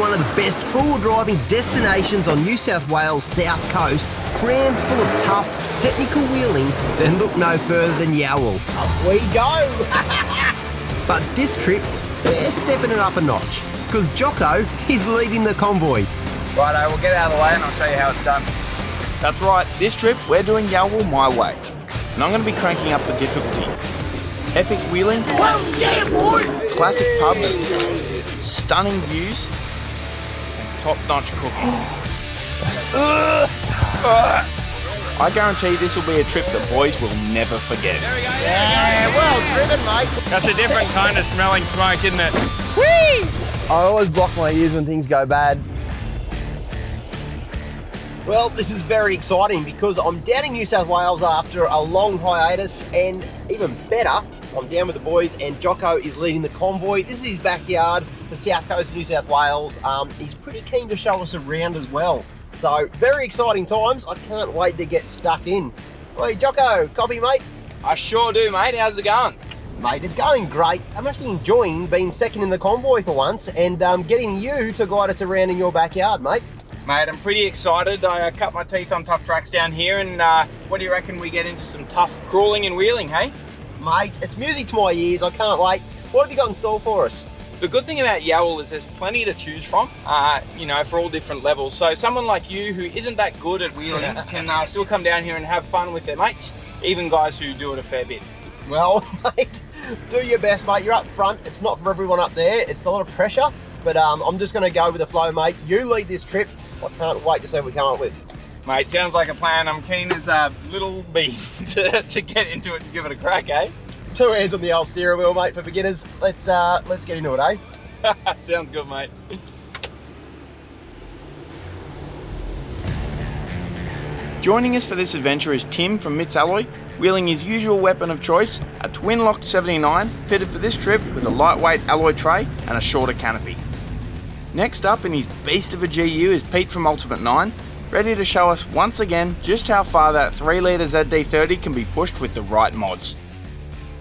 one of the best four-wheel driving destinations on New South Wales' south coast, crammed full of tough, technical wheeling, then look no further than Yalwal. Up we go! But this trip, we're stepping it up a notch, because Jocko is leading the convoy. Righto, we'll get out of the way and I'll show you how it's done. That's right, this trip we're doing Yalwal my way. And I'm going to be cranking up the difficulty. Epic wheeling, Well, yeah, boy! classic pubs, stunning views, and top-notch cooking. I guarantee this will be a trip the boys will never forget. Yeah, well driven, mate. That's a different kind of smelling smoke, isn't it? I always block my ears when things go bad. Well, this is very exciting because I'm down in New South Wales after a long hiatus, and even better, I'm down with the boys and Jocko is leading the convoy. This is his backyard, the south coast of New South Wales. He's pretty keen to show us around as well. So, very exciting times. I can't wait to get stuck in. Hey, Jocko, copy, mate? I sure do, mate. How's it going? Mate, it's going great. I'm actually enjoying being second in the convoy for once and getting you to guide us around in your backyard, mate. Mate, I'm pretty excited. I cut my teeth on tough tracks down here, and what do you reckon we get into some tough crawling and wheeling, hey? Mate, it's music to my ears. I can't wait. What have you got in store for us? The good thing about Yalwal is there's plenty to choose from, for all different levels. So someone like you who isn't that good at wheeling can still come down here and have fun with their mates, even guys who do it a fair bit. Well, mate, do your best, mate. You're up front. It's not for everyone up there. It's a lot of pressure, but I'm just going to go with the flow, mate. You lead this trip. I can't wait to see what we come up with. Mate, sounds like a plan. I'm keen as a little bee to get into it and give it a crack, eh? 2 hands on the old steering wheel, mate, for beginners. Let's get into it, eh? Sounds good, mate. Joining us for this adventure is Tim from Mitts Alloy, wheeling his usual weapon of choice, a twin-locked 79, fitted for this trip with a lightweight alloy tray and a shorter canopy. Next up in his beast of a GU is Pete from Ultimate 9, ready to show us once again just how far that 3-litre ZD30 can be pushed with the right mods.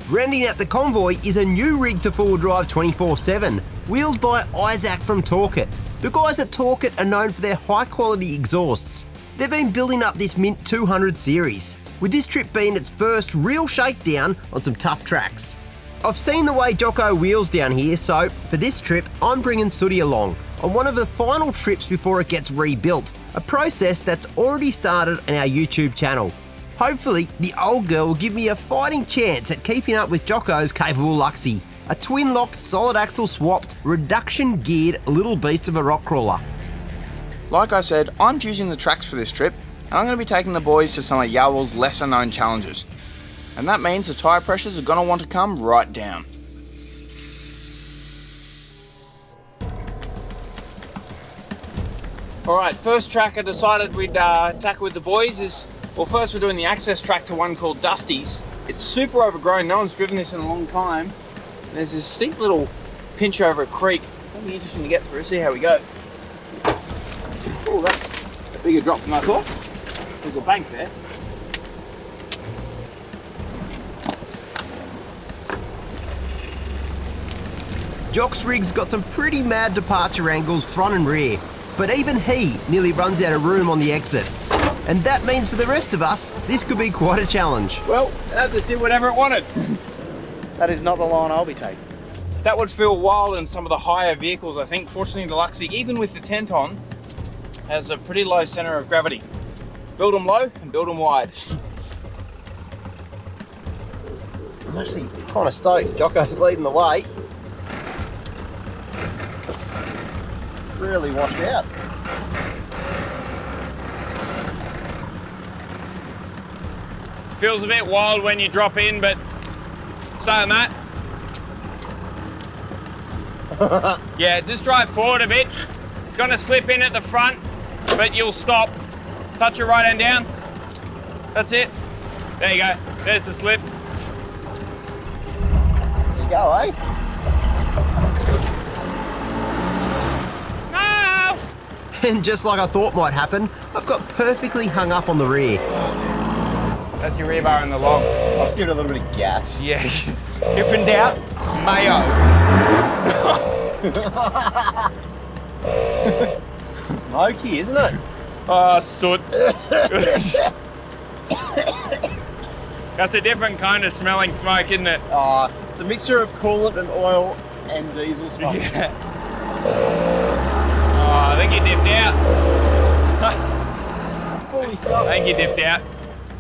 Rounding out the convoy is a new rig to four-wheel drive 24/7, wheeled by Isaac from Torqit. The guys at Torqit are known for their high-quality exhausts. They've been building up this Mint 200 series, with this trip being its first real shakedown on some tough tracks. I've seen the way Jocko wheels down here, so for this trip, I'm bringing Sooty along on one of the final trips before it gets rebuilt, a process that's already started on our YouTube channel. Hopefully, the old girl will give me a fighting chance at keeping up with Jocko's capable Luxie, a twin-locked, solid axle swapped, reduction geared little beast of a rock crawler. Like I said, I'm choosing the tracks for this trip, and I'm going to be taking the boys to some of Yalwal's lesser known challenges. And that means the tyre pressures are going to want to come right down. Alright, first track I decided we'd tackle with the boys is, well, first we're doing the access track to one called Dusty's. It's super overgrown, no one's driven this in a long time. And there's this steep little pinch over a creek. It's going to be interesting to get through, see how we go. Oh, that's a bigger drop than I thought. There's a bank there. Jock's rig's got some pretty mad departure angles front and rear, but even he nearly runs out of room on the exit. And that means for the rest of us, this could be quite a challenge. Well, that just did whatever it wanted. That is not the line I'll be taking. That would feel wild in some of the higher vehicles, I think. Fortunately, the Luxie, even with the tent on, has a pretty low centre of gravity. Build them low and build them wide. I'm actually kind of stoked Jocko's leading the way. Really washed out. Feels a bit wild when you drop in, but stay on that. Yeah, just drive forward a bit. It's going to slip in at the front, but you'll stop. Touch your right hand down. That's it. There you go. There's the slip. There you go, eh? No! And just like I thought might happen, I've got perfectly hung up on the rear. That's your rear bar in the log. Let's give it a little bit of gas. Yeah. If in doubt, mayo. Smoky, isn't it? Oh, soot. That's a different kind of smelling smoke, isn't it? It's a mixture of coolant and oil and diesel smoke. Yeah. Oh, I think you dipped out. Fully stuck. I think you dipped out.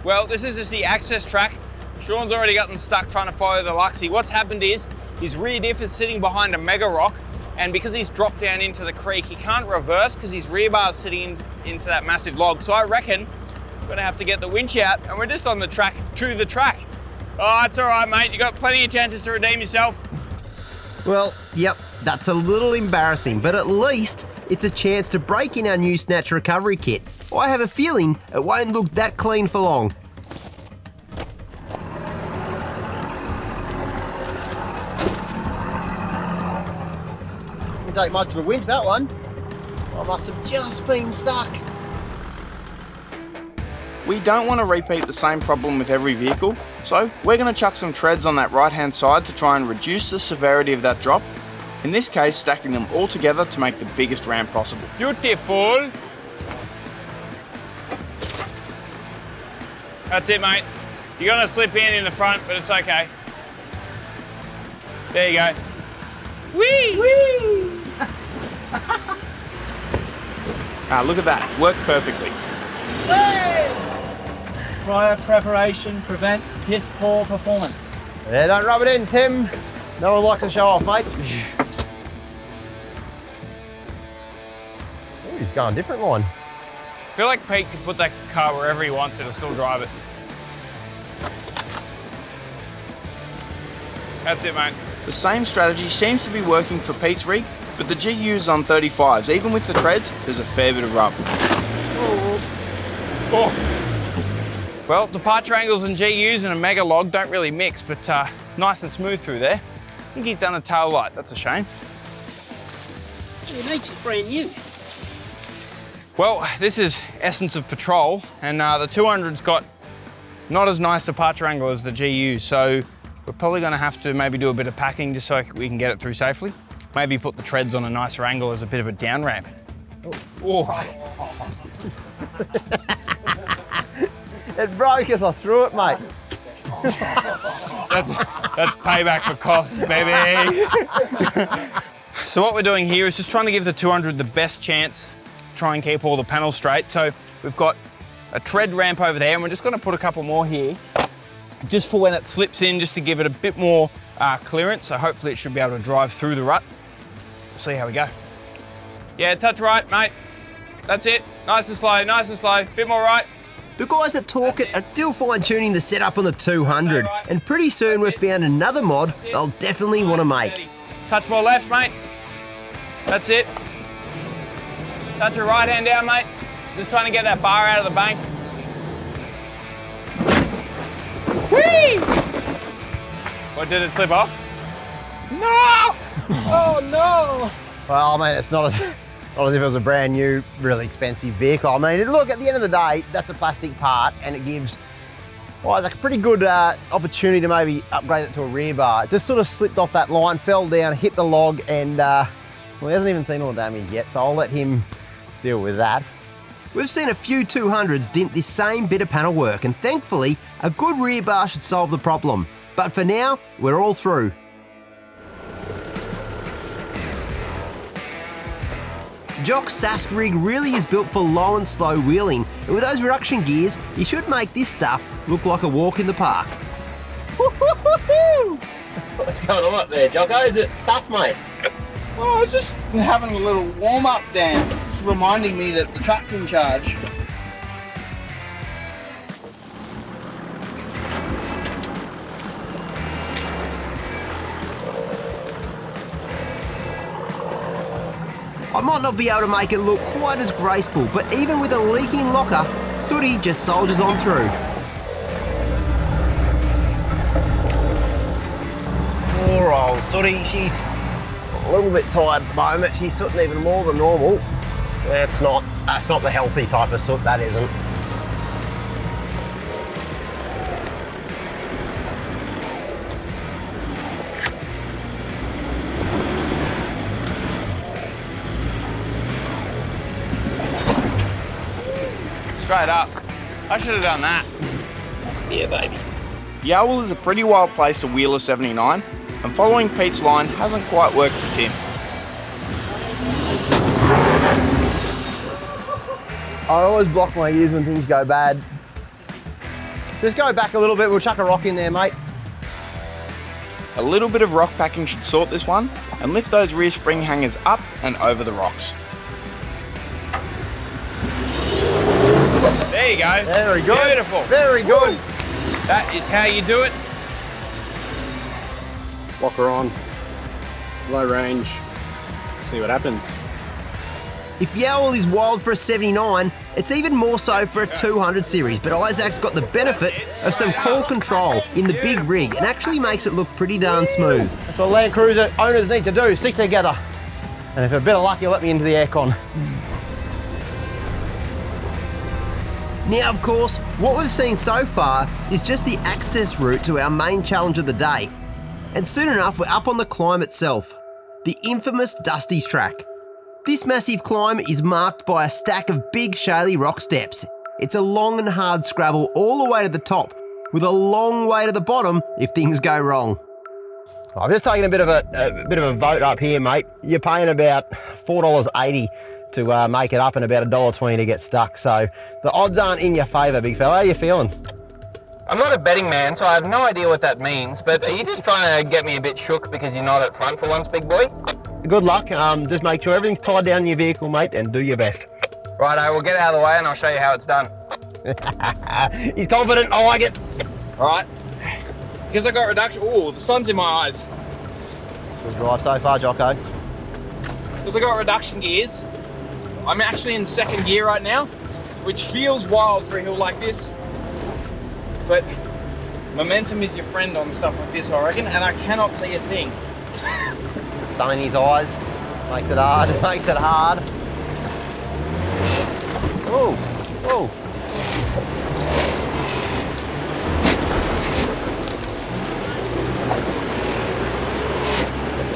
Well, this is just the access track. Shaun's already gotten stuck trying to follow the Luxie. What's happened is his rear diff is sitting behind a mega rock, and because he's dropped down into the creek, he can't reverse because his rear bar is sitting into that massive log. So I reckon I'm gonna have to get the winch out, and we're just on the track to the track. Oh, it's all right, mate. You got plenty of chances to redeem yourself. Well, yep, that's a little embarrassing, but at least it's a chance to break in our new snatch recovery kit. I have a feeling it won't look that clean for long. Didn't take much of a winch, that one. I must have just been stuck. We don't want to repeat the same problem with every vehicle, so we're going to chuck some treads on that right hand side to try and reduce the severity of that drop, in this case stacking them all together to make the biggest ramp possible. Beautiful. That's it, mate. You're gonna slip in the front, but it's okay. There you go. Whee! Whee! Look at that, worked perfectly. Prior preparation prevents piss poor performance. Yeah, don't rub it in, Tim. No one likes to show off, mate. Ooh, he's going a different line. I feel like Pete could put that car wherever he wants, it'll still drive it. That's it, mate. The same strategy seems to be working for Pete's rig, but the GU's on 35s. Even with the treads, there's a fair bit of rub. Oh. Well, departure angles and GUs and a mega log don't really mix, but nice and smooth through there. I think he's done a tail light, that's a shame. It makes it brand new. Well, this is essence of patrol, and the 200's got not as nice departure angle as the GU, so we're probably gonna have to maybe do a bit of packing just so we can get it through safely. Maybe put the treads on a nicer angle as a bit of a down ramp. Oh. It broke as I threw it, mate. That's payback for cost, baby. So what we're doing here is just trying to give the 200 the best chance, try and keep all the panels straight. So we've got a tread ramp over there, and we're just gonna put a couple more here, just for when it slips in, just to give it a bit more clearance. So hopefully it should be able to drive through the rut. We'll see how we go. Yeah, touch right, mate. That's it. Nice and slow, nice and slow. Bit more right. The guys at Torqit are still fine-tuning the setup on the 200, and pretty soon we've found another mod they'll definitely want to make. Touch more left, mate. That's it. Touch your right hand down, mate. Just trying to get that bar out of the bank. Whee! What, did it slip off? No! Oh no! Well, I mean, it's not as if it was a brand new, really expensive vehicle. I mean, look, at the end of the day, that's a plastic part, and it gives, well, like a pretty good opportunity to maybe upgrade it to a rear bar. It just sort of slipped off that line, fell down, hit the log, and well, he hasn't even seen all the damage yet, so I'll let him deal with that. We've seen a few 200s dint this same bit of panel work, and thankfully, a good rear bar should solve the problem. But for now, we're all through. Jock's Sast rig really is built for low and slow wheeling, and with those reduction gears, he should make this stuff look like a walk in the park. What's going on up there, Jocko? Is it tough, mate? Oh, I was just having a little warm-up dance. It's just reminding me that the truck's in charge. I might not be able to make it look quite as graceful, but even with a leaking locker, Sooty just soldiers on through. Poor old Sooty, she's a little bit tired at the moment. She's sooting even more than normal. That's not the healthy type of soot, that isn't. Straight up. I should have done that. Yeah, baby. Yalwal is a pretty wild place to wheel a 79, and following Pete's line hasn't quite worked for Tim. I always block my ears when things go bad. Just go back a little bit, we'll chuck a rock in there, mate. A little bit of rock packing should sort this one, and lift those rear spring hangers up and over the rocks. There you go. Very good. Beautiful. Very good. That is how you do it. Lock her on, low range, see what happens. If Yalwal is wild for a 79, it's even more so for a 200 series, but Isaac's got the benefit of some call control in the big rig and actually makes it look pretty darn smooth. That's what Land Cruiser owners need to do, stick together. And if a bit of luck, you'll let me into the aircon. Now, of course, what we've seen so far is just the access route to our main challenge of the day. And soon enough, we're up on the climb itself, the infamous Dusty's track. This massive climb is marked by a stack of big shaly rock steps. It's a long and hard scrabble all the way to the top, with a long way to the bottom if things go wrong. I've just taken a bit of a vote up here, mate. You're paying about $4.80 to make it up and about $1.20 to get stuck. So the odds aren't in your favour, big fella. How are you feeling? I'm not a betting man, so I have no idea what that means, but are you just trying to get me a bit shook because you're not at front for once, big boy? Good luck. Just make sure everything's tied down in your vehicle, mate, and do your best. Righto, we'll get out of the way and I'll show you how it's done. He's confident. I like it. All right. Because I got reduction. Oh, the sun's in my eyes. Good drive so far, Jocko. Because I got reduction gears. I'm actually in second gear right now, which feels wild for a hill like this. But momentum is your friend on stuff like this, I reckon, and I cannot see a thing. Sun in his eyes. Makes it hard. Makes it hard. Oh, oh.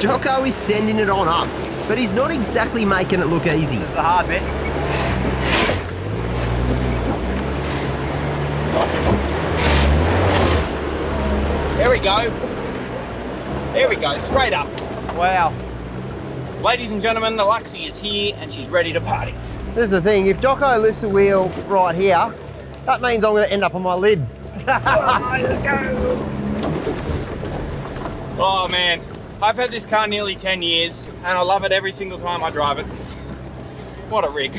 Jocko is sending it on up, but he's not exactly making it look easy. It's the hard bit. There we go. There we go, straight up. Wow. Ladies and gentlemen, the Luxie is here and she's ready to party. This is the thing, if Jocko lifts the wheel right here, that means I'm going to end up on my lid. Let's go. Oh man, I've had this car nearly 10 years and I love it every single time I drive it. What a rig.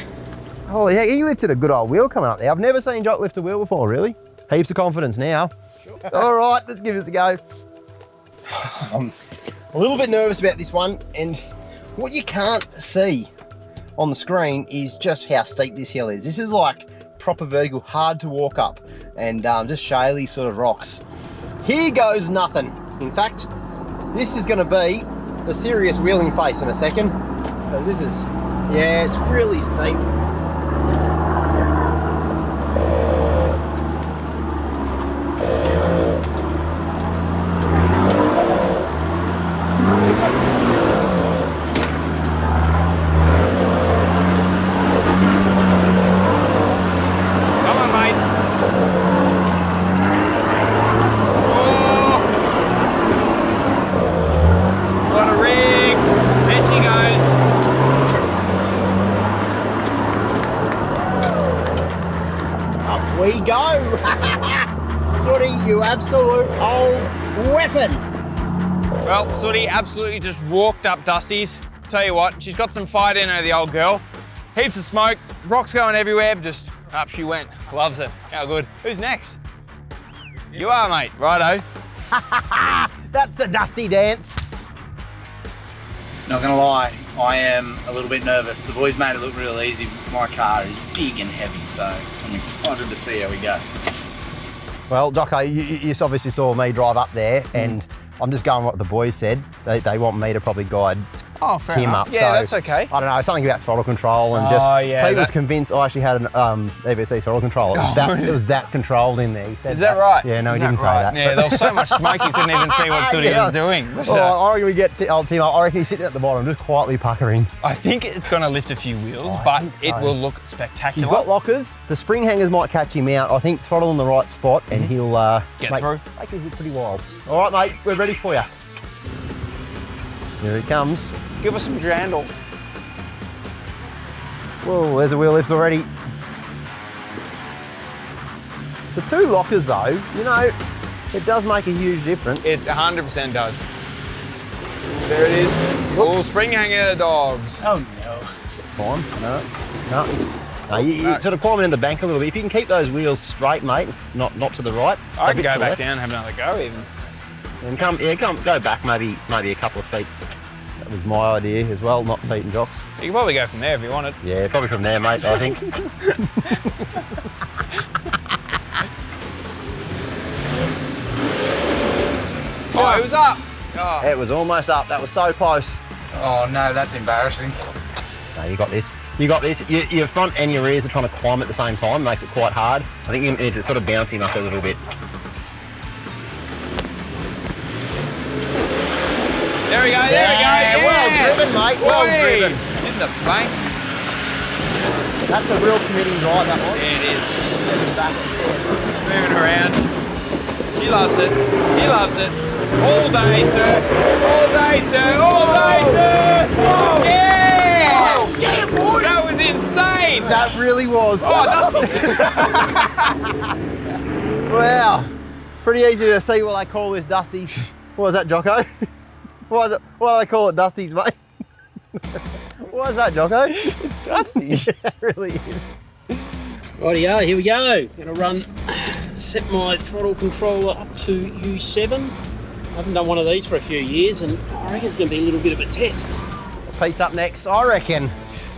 Oh yeah, he lifted a good old wheel coming up there. I've never seen Jock lift a wheel before, really. Heaps of confidence now. Sure. All right, let's give it a go. I'm a little bit nervous about this one, and what you can't see on the screen is just how steep this hill is. This is like proper vertical, hard to walk up, and just shaly sort of rocks. Here goes nothing. In fact, this is going to be the serious wheeling face in a second, because this is, yeah, it's really steep. We go! Sooty, you absolute old weapon! Well, Sooty absolutely just walked up Dusty's. Tell you what, she's got some fight in her, the old girl. Heaps of smoke, rocks going everywhere, just up she went. Loves it. How good. Who's next? You are, mate. Righto. That's a Dusty dance. Not gonna lie, I am a little bit nervous. The boys made it look real easy. My car is big and heavy, so I'm excited to see how we go. Well, Jocko, you obviously saw me drive up there, and I'm just going what the boys said. They want me to probably guide Oh, fair Tim enough. up. Yeah, So, that's okay. I don't know, something about throttle control and just, yeah, Pete was convinced I actually had an EVC throttle control. It was that controlled in there. He said Is that right? Yeah, no, Is he didn't say that. Yeah, there was so much smoke you couldn't even see what Sooty was doing. But, I reckon we get old Tim up. I reckon he's sitting at the bottom, just quietly puckering. I think it's going to lift a few wheels, I but think it so. will look spectacular. He's got lockers. The spring hangers might catch him out. I think throttle in the right spot and he'll Get through. Make his look pretty wild. All right, mate, we're ready for you. Here he comes. Give us some jandle. Whoa, there's a wheel lift already. The 2 lockers though, you know, it does make a huge difference. It 100% does. There it is. Oh, spring hanger dogs. Oh no. Fine. No, you sort of climb in the bank a little bit. If you can keep those wheels straight, mate, it's not to the right. I a can bit go to the back left. down and have another go even. And go back maybe a couple of feet. That was my idea as well, not Pete and Jock's. You can probably go from there if you wanted. Yeah, probably from there, mate, I think. Oh, it was up. Oh. It was almost up. That was so close. Oh no, that's embarrassing. No, you got this. You got this. Your front and your rears are trying to climb at the same time. Makes it quite hard. I think you need to sort of bounce him up a little bit. There we go, there we go. Yeah, well driven, mate. Well driven. In the bank. That's a real committing drive, that one. There it is. Moving around. He loves it. He loves it. All day, sir. All day, sir. All day, sir. Whoa. Yeah! Oh, yeah, boy! That was insane. That really was. Oh, Dusty. Wow. Pretty easy to see what they call this, Dusty's. What was that, Jocko? Why do they call it Dusty's, mate? What is that, Jocko? It's Dusty. Yeah, it really is. Rightio, here we go. Gonna set my throttle controller up to U7. I haven't done one of these for a few years and I reckon it's gonna be a little bit of a test. Pete's up next, I reckon.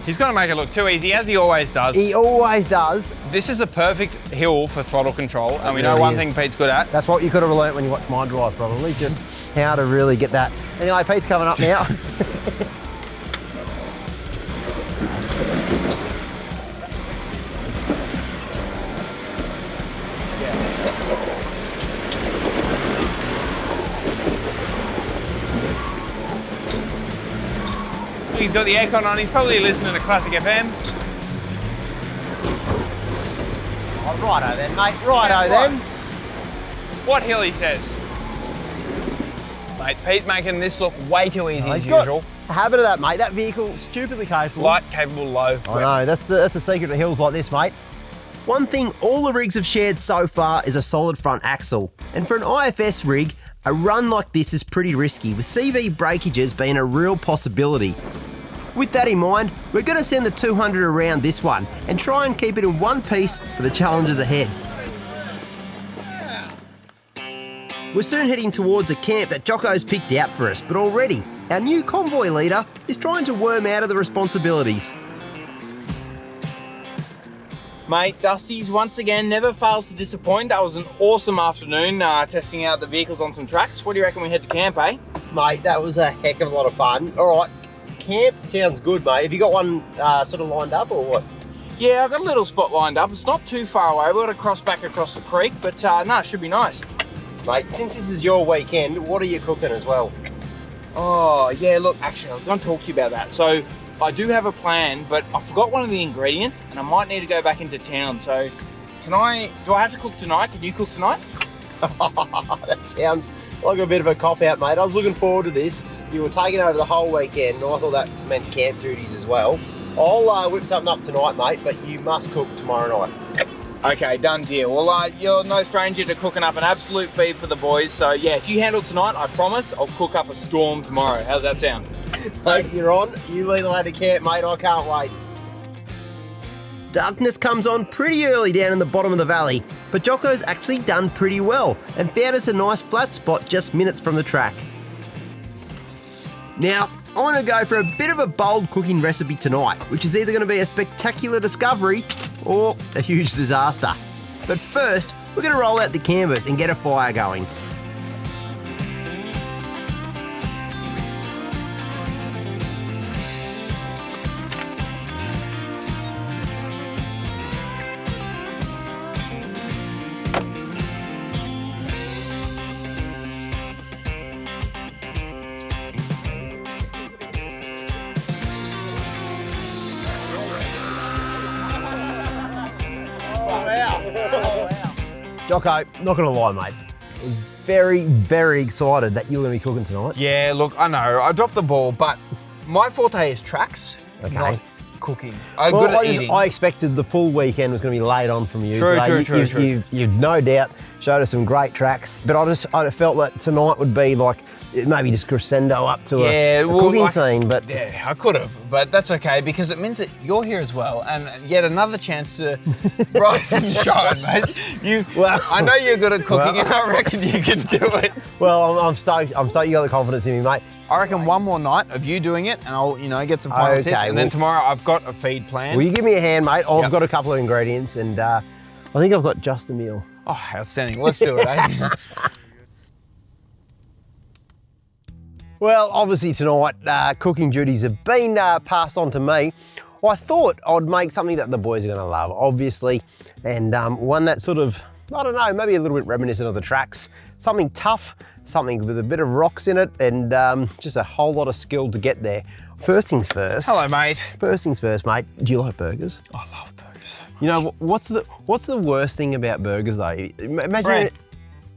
He's going to make it look too easy, as he always does. He always does. This is the perfect hill for throttle control, and we know really one is. thing Pete's good at. That's what you could have learnt when you watched my drive, probably, just how to really get that. Anyway, Pete's coming up now. He's got the aircon on, he's probably listening to Classic FM. Oh, righto then, mate, righto then. What hill, he says? Mate, Pete making this look way too easy as He's got usual. a habit of that, mate. That vehicle, stupidly capable. Light, capable, low. I know, that's the secret of hills like this, mate. One thing all the rigs have shared so far is a solid front axle. And for an IFS rig, a run like this is pretty risky, with CV breakages being a real possibility. With that in mind, we're going to send the 200 around this one and try and keep it in one piece for the challenges ahead. We're soon heading towards a camp that Jocko's picked out for us, but already our new convoy leader is trying to worm out of the responsibilities. Mate, Dusty's once again never fails to disappoint. That was an awesome afternoon testing out the vehicles on some tracks. What do you reckon we head to camp, eh? Mate, that was a heck of a lot of fun. All right, camp sounds good, mate. Have you got one sort of lined up or what? Yeah, I've got a little spot lined up. It's not too far away. We've got to cross back across the creek, but no, it should be nice. Mate, since this is your weekend, what are you cooking as well? Oh, yeah, look, actually, I was going to talk to you about that. So, I do have a plan, but I forgot one of the ingredients, and I might need to go back into town. So, do I have to cook tonight? Can you cook tonight? That sounds like a bit of a cop-out, mate. I was looking forward to this. You were taking over the whole weekend, and I thought that meant camp duties as well. I'll whip something up tonight, mate, but you must cook tomorrow night. Okay, done deal. Well, you're no stranger to cooking up an absolute feed for the boys. So, yeah, if you handle tonight, I promise I'll cook up a storm tomorrow. How's that sound? Mate, you're on. You lead the way to camp, mate. I can't wait. Darkness comes on pretty early down in the bottom of the valley, but Jocko's actually done pretty well and found us a nice flat spot just minutes from the track. Now, I want to go for a bit of a bold cooking recipe tonight, which is either going to be a spectacular discovery or a huge disaster. But first, we're going to roll out the canvas and get a fire going. Jocko, not gonna lie, mate. I was very, very excited that you were gonna be cooking tonight. Yeah, look, I know, I dropped the ball, but my forte is tracks, not cooking. I'm good at eating. I expected the full weekend was going to be laid on from you. True. You've no doubt showed us some great tracks, but I felt that tonight would be like maybe just crescendo up to a cooking scene. But yeah, I could have, but that's okay because it means that you're here as well, and yet another chance to rise and shine, mate. I know you're good at cooking, and I reckon you can do it. Well, I'm stoked. You got the confidence in me, mate. I reckon one more night of you doing it, and I'll, get some final tips. And then tomorrow I've got a feed plan. Will you give me a hand, mate? I've got a couple of ingredients, and I think I've got just the meal. Oh, outstanding! Let's do it, eh? Well, obviously tonight, cooking duties have been passed on to me. I thought I'd make something that the boys are going to love, obviously, and one that sort of, I don't know, maybe a little bit reminiscent of the tracks. Something tough, something with a bit of rocks in it, and just a whole lot of skill to get there. First things first. Hello, mate. First things first, mate. Do you like burgers? I love burgers so much. You know, what's the worst thing about burgers, though? Imagine bread.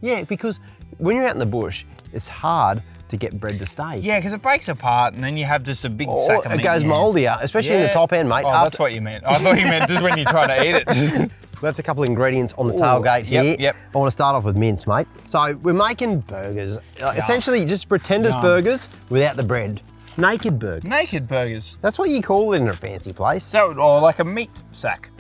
Yeah, because when you're out in the bush, it's hard to get bread to stay. Yeah, because it breaks apart, and then you have just a big sack of meat. It goes mouldier, especially in the top end, mate. Oh, that's what you meant. I thought you meant just when you try to eat it. That's a couple of ingredients on the tailgate here. Yep. I want to start off with mince, mate. So we're making burgers. Essentially, just pretenders burgers without the bread. Naked burgers. Naked burgers. That's what you call it in a fancy place. So, or like a meat sack.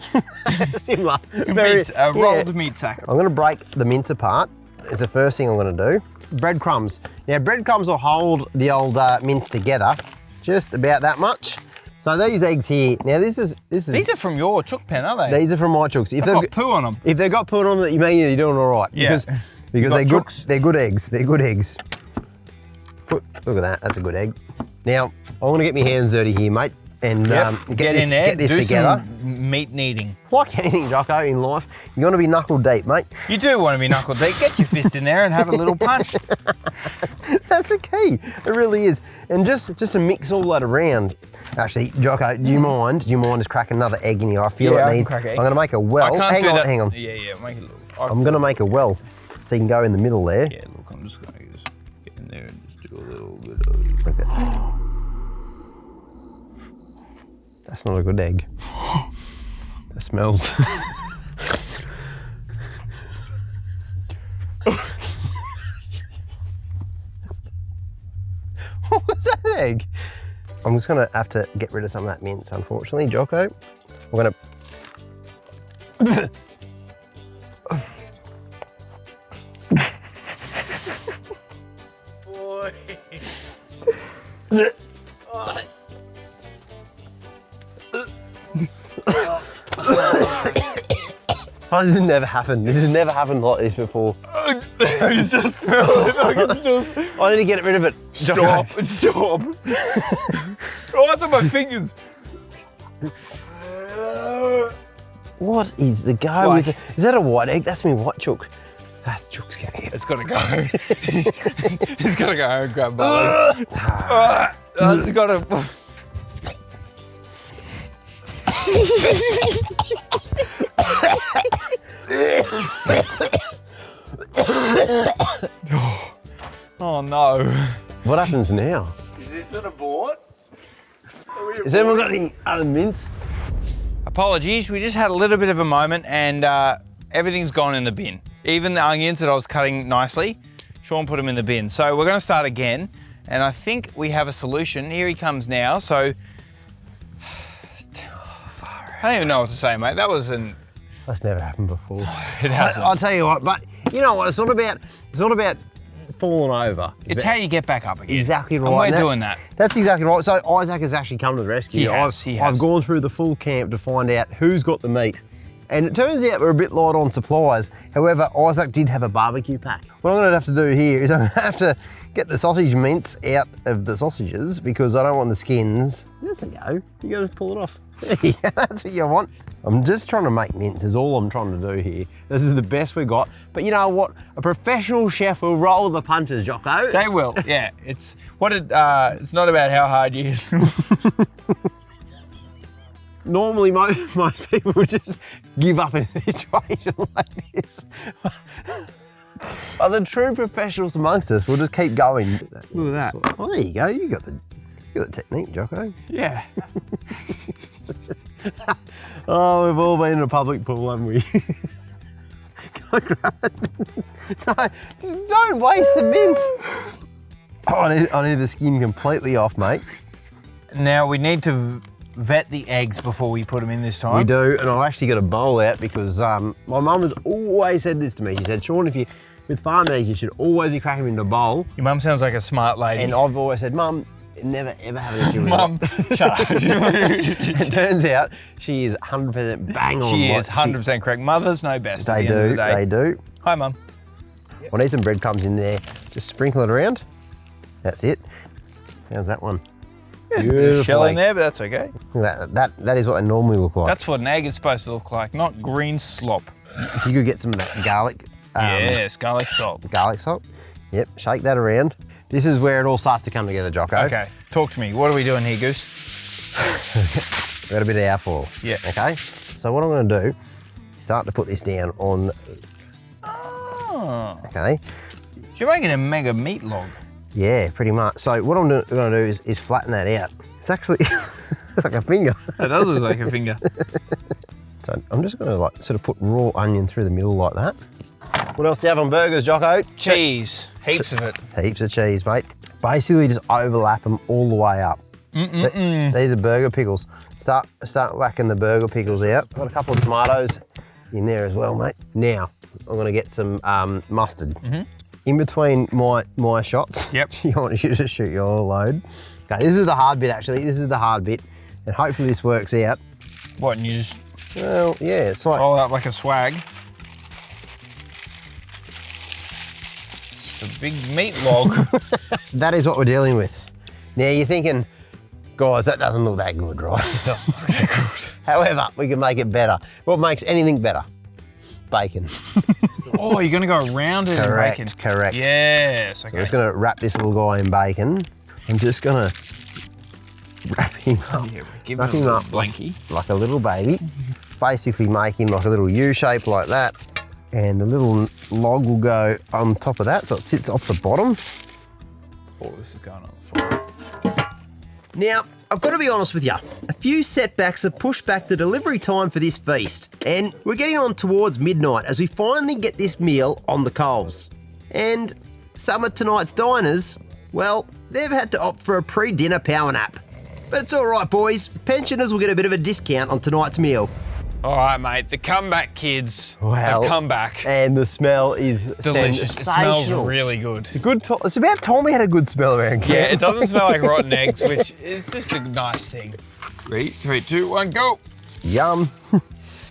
Similar. A rolled meat sack. I'm going to break the mince apart. Is the first thing I'm going to do. Breadcrumbs. Now, breadcrumbs will hold the old mince together, just about that much. So these eggs here, now this is... These are from your chook pen, aren't they? These are from my chooks. If they've got poo on them. If they've got poo on them, you mean you're doing all right. Yeah. Because they're good. They're good eggs. They're good eggs. Look at that. That's a good egg. Now I want to get my hands dirty here, mate, and get this together. Some meat kneading. Like anything, Jocko, in life, you want to be knuckle deep, mate. You do want to be knuckle deep. Get your fist in there and have a little punch. That's the key. It really is. And just to mix all that around. Actually, Jocko, do you mind? Do you mind just cracking another egg in here? I feel it needs. I'm going to make a well. Hang on. Yeah. Make it. I'm going to make a well, so you can go in the middle there. Yeah. Look, I'm just going to get in there and just do a little bit of. Okay. That's not a good egg. That smells. What was that egg? I'm just gonna have to get rid of some of that mince, unfortunately, Jocko. I'm gonna... Boy. Oh, this has never happened. This has never happened like this before. I can still smell it. I need to get rid of it. Stop. Oh, it's on my fingers. What is the go with it? Is that a white egg? That's me white chook. That's chook's getting it. It's got to go. It's got to go and grab my leg. It's got to... Oh no. What happens now? Is this on a board? Has anyone got any other mince? Apologies, we just had a little bit of a moment and everything's gone in the bin. Even the onions that I was cutting nicely, Shaun put them in the bin. So we're gonna start again, and I think we have a solution. Here he comes now, so... I don't even know what to say, mate. That's never happened before. It hasn't. I'll tell you what, but you know what? It's not about falling over. It's how you get back up again. Exactly right. And we're doing that. That's exactly right. So Isaac has actually come to the rescue. He has. I've gone through the full camp to find out who's got the meat. And it turns out we're a bit light on supplies. However, Isaac did have a barbecue pack. What I'm gonna have to do here is I'm gonna have to get the sausage mince out of the sausages because I don't want the skins. That's a go. You gotta pull it off. That's what you want. I'm just trying to make mince is all I'm trying to do here. This is the best we got. But you know what? A professional chef will roll the punches, Jocko. They will, yeah. It's not about how hard you hit. Normally, most people would just give up in a situation like this. But the true professionals amongst us will just keep going. Look at that. Oh, there you go. You got the technique, Jocko. Yeah. Oh, we've all been in a public pool, haven't we? Can I grab it? No, don't waste the mince. Oh, I need the skin completely off, mate. Now we need to vet the eggs before we put them in this time. We do, and I've actually got a bowl out because my mum has always said this to me. She said, Shaun, if you with farm eggs, you should always be cracking them into a bowl. Your mum sounds like a smart lady. And I've always said, Mum, never ever have an issue with Mum, shut up. It turns out she is 100% bang on. She is 100% correct. Mothers know best. They do, they do. Hi, Mum. I need some breadcrumbs in there. Just sprinkle it around. That's it. How's that one? There's a bit of shell in there, but that's okay. That is what they normally look like. That's what an egg is supposed to look like, not green slop. If you could get some of that garlic. Yes, garlic salt. Garlic salt. Yep, shake that around. This is where it all starts to come together, Jocko. Okay, talk to me. What are we doing here, Goose? We've got a bit of alfoil. Yeah. Okay, so what I'm going to do is start to put this down on... Oh. Okay. So you're making a mega meat log. Yeah, pretty much. So what I'm going to do is flatten that out. It's actually it's like a finger. That does look like a finger. So I'm just going to like sort of put raw onion through the middle like that. What else do you have on burgers, Jocko? Cheese. Heaps of it. Heaps of cheese, mate. Basically just overlap them all the way up. These are burger pickles. Start whacking the burger pickles out. Got a couple of tomatoes in there as well, mate. Now, I'm going to get some mustard. In between my shots, yep. You want you to shoot your load. Okay, this is the hard bit actually. This is the hard bit. And hopefully this works out. What, and you just... Well, yeah, it's like... roll out like a swag. It's a big meat log. That is what we're dealing with. Now you're thinking, guys, that doesn't look that good, right? It doesn't look that good. However, we can make it better. What makes anything better? Bacon. Oh, you're going to go around it in bacon. Correct. Yes, okay. I'm just going to wrap this little guy in bacon. I'm just going to wrap him up. Yeah, give wrap him him a up blankie. like a little baby. Basically make him like a little U shape like that. And the little log will go on top of that, so it sits off the bottom. Oh, this is going on the fire. Now, I've got to be honest with you. A few setbacks have pushed back the delivery time for this feast, and we're getting on towards midnight as we finally get this meal on the coals. And some of tonight's diners, well, they've had to opt for a pre-dinner power nap. But it's all right, boys. Pensioners will get a bit of a discount on tonight's meal. All right, mate. The comeback kids have come back. And the smell is delicious. It smells really good. It's a good. It's about time we had a good smell around here. Yeah, it doesn't smell like rotten eggs, which is just a nice thing. 3, 2, 1, go. Yum.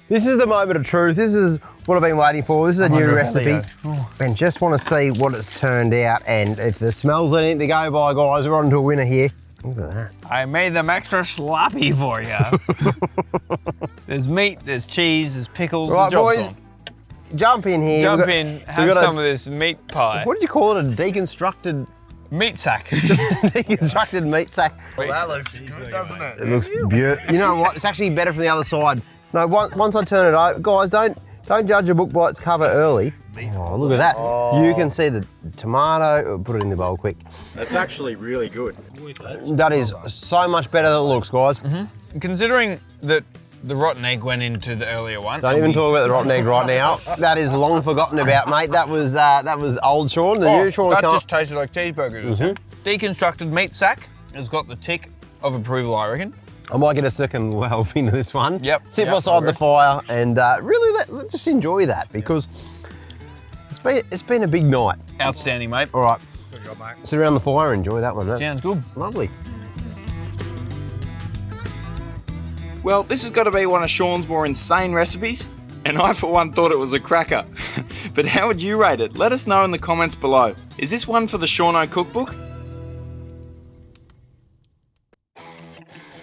This is the moment of truth. This is what I've been waiting for. This is a new recipe. And just want to see what it's turned out. And if the smell's anything to go by, guys, we're on to a winner here. Look at that. I made them extra sloppy for you. There's meat, there's cheese, there's pickles, right, the job's boys, on. Jump in here. Jump in, have some of this meat pie. What did you call it? A deconstructed... meat sack. Deconstructed meat sack. Well, that looks good, doesn't it? It looks beautiful. You know what? It's actually better from the other side. No, once I turn it over, guys, don't judge a book by its cover early. Oh, look at that. Oh. You can see the tomato. Put it in the bowl quick. That's actually really good. That is so much better than it looks, guys. Considering that the rotten egg went into the earlier one. Don't even talk about the rotten egg right now. That is long forgotten about, mate. That was old Shaun. The new Shaun that can't... just tasted like cheeseburgers. Deconstructed meat sack has got the tick of approval, I reckon. I might get a second helping of this one. Yep. Sit beside the fire and really just enjoy that because it's been a big night. Outstanding, mate. All right. Good job, mate. Sit around the fire and enjoy that one. Sounds good. Lovely. Well, this has got to be one of Shaun's more insane recipes, and I for one thought it was a cracker. But how would you rate it? Let us know in the comments below. Is this one for the Shauno cookbook?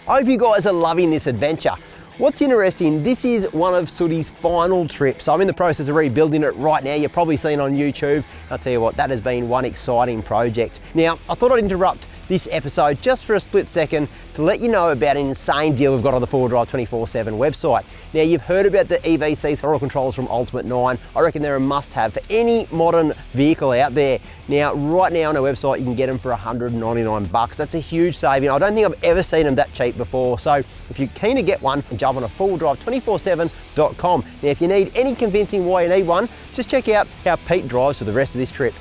I hope you guys are loving this adventure. What's interesting, this is one of Sooty's final trips. I'm in the process of rebuilding it right now. You've probably seen on YouTube. I'll tell you what, that has been one exciting project. Now, I thought I'd interrupt this episode just for a split second to let you know about an insane deal we've got on the 4Drive 24/7 website. Now, you've heard about the EVC throttle controllers from Ultimate 9. I reckon they're a must-have for any modern vehicle out there. Now, right now on our website, you can get them for $199. That's a huge saving. I don't think I've ever seen them that cheap before. So if you're keen to get one, jump on a 4drive247.com. Now, if you need any convincing why you need one, just check out how Pete drives for the rest of this trip.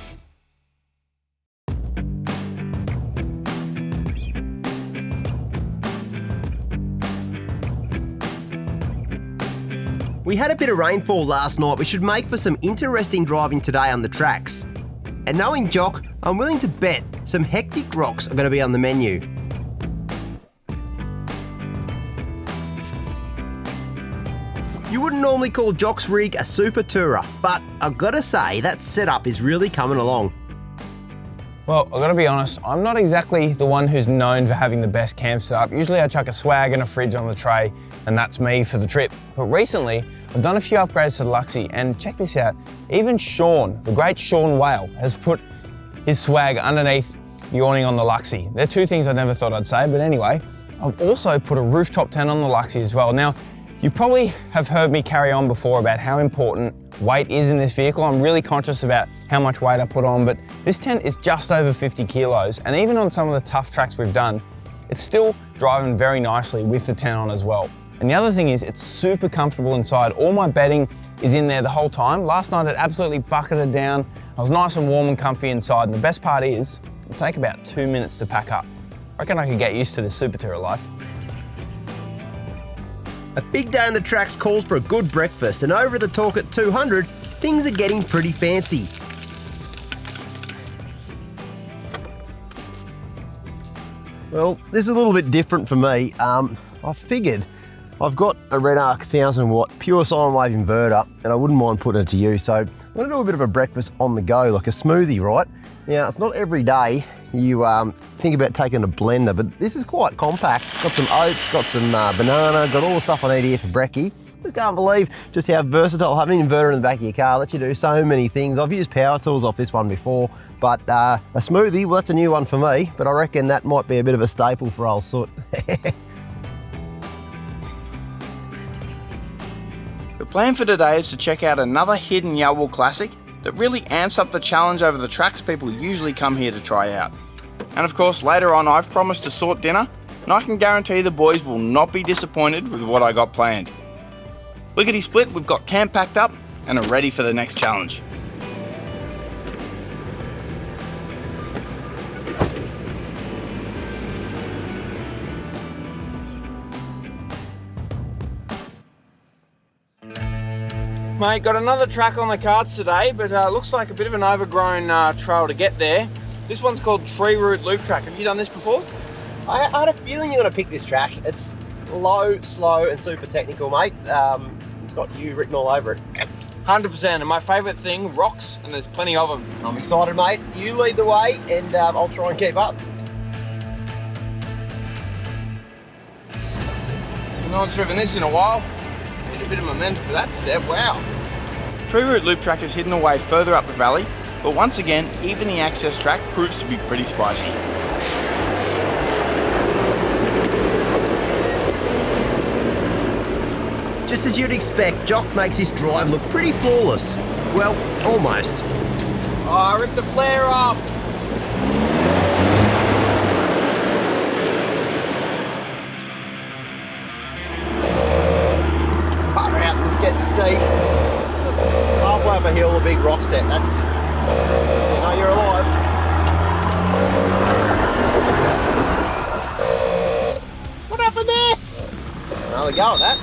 We had a bit of rainfall last night, which should make for some interesting driving today on the tracks. And knowing Jock, I'm willing to bet some hectic rocks are going to be on the menu. You wouldn't normally call Jock's rig a super tourer, but I've got to say that setup is really coming along. Well, I've got to be honest, I'm not exactly the one who's known for having the best camp setup. Usually I chuck a swag and a fridge on the tray, and that's me for the trip. But recently, I've done a few upgrades to the Luxie, and check this out, even Shaun, the great Shaun Whale, has put his swag underneath the awning on the Luxie. They're two things I never thought I'd say, but anyway, I've also put a rooftop tent on the Luxie as well. Now, you probably have heard me carry on before about how important weight is in this vehicle. I'm really conscious about how much weight I put on, but this tent is just over 50 kilos, and even on some of the tough tracks we've done, it's still driving very nicely with the tent on as well. And the other thing is, it's super comfortable inside. All my bedding is in there the whole time. Last night it absolutely bucketed down. I was nice and warm and comfy inside, and the best part is, it'll take about 2 minutes to pack up. I reckon I could get used to this super tourer life. A big day on the tracks calls for a good breakfast, and over at the Torqit 200, things are getting pretty fancy. Well, this is a little bit different for me. I figured I've got a Red Arc 1000 watt pure sine wave inverter, and I wouldn't mind putting it to use. So I'm gonna do a bit of a breakfast on the go, like a smoothie, right? Now, it's not every day you think about taking a blender, but this is quite compact. Got some oats, got some banana, got all the stuff I need here for brekkie. Just can't believe just how versatile having an inverter in the back of your car lets you do so many things. I've used power tools off this one before, but a smoothie, well, that's a new one for me, but I reckon that might be a bit of a staple for old Soot. The plan for today is to check out another hidden Yalwal classic that really amps up the challenge over the tracks people usually come here to try out. And of course, later on I've promised to sort dinner, and I can guarantee the boys will not be disappointed with what I got planned. Lickety split, we've got camp packed up and are ready for the next challenge. Mate, got another track on the cards today, but looks like a bit of an overgrown trail to get there. This one's called Tree Root Loop Track. Have you done this before? I had a feeling you're going to pick this track. It's low, slow, and super technical, mate. It's got you written all over it. 100%, and my favourite thing, rocks, and there's plenty of them. I'm excited, mate. You lead the way, and I'll try and keep up. No one's driven this in a while. Need a bit of momentum for that step, wow. Tree Root Loop Track is hidden away further up the valley, but once again, even the access track proves to be pretty spicy. Just as you'd expect, Jock makes his drive look pretty flawless. Well, almost. Oh, I ripped the flare off. Far out, this gets steep. Halfway up a hill, a big rock step. That's, you know you're alive. What happened there? Another go at that.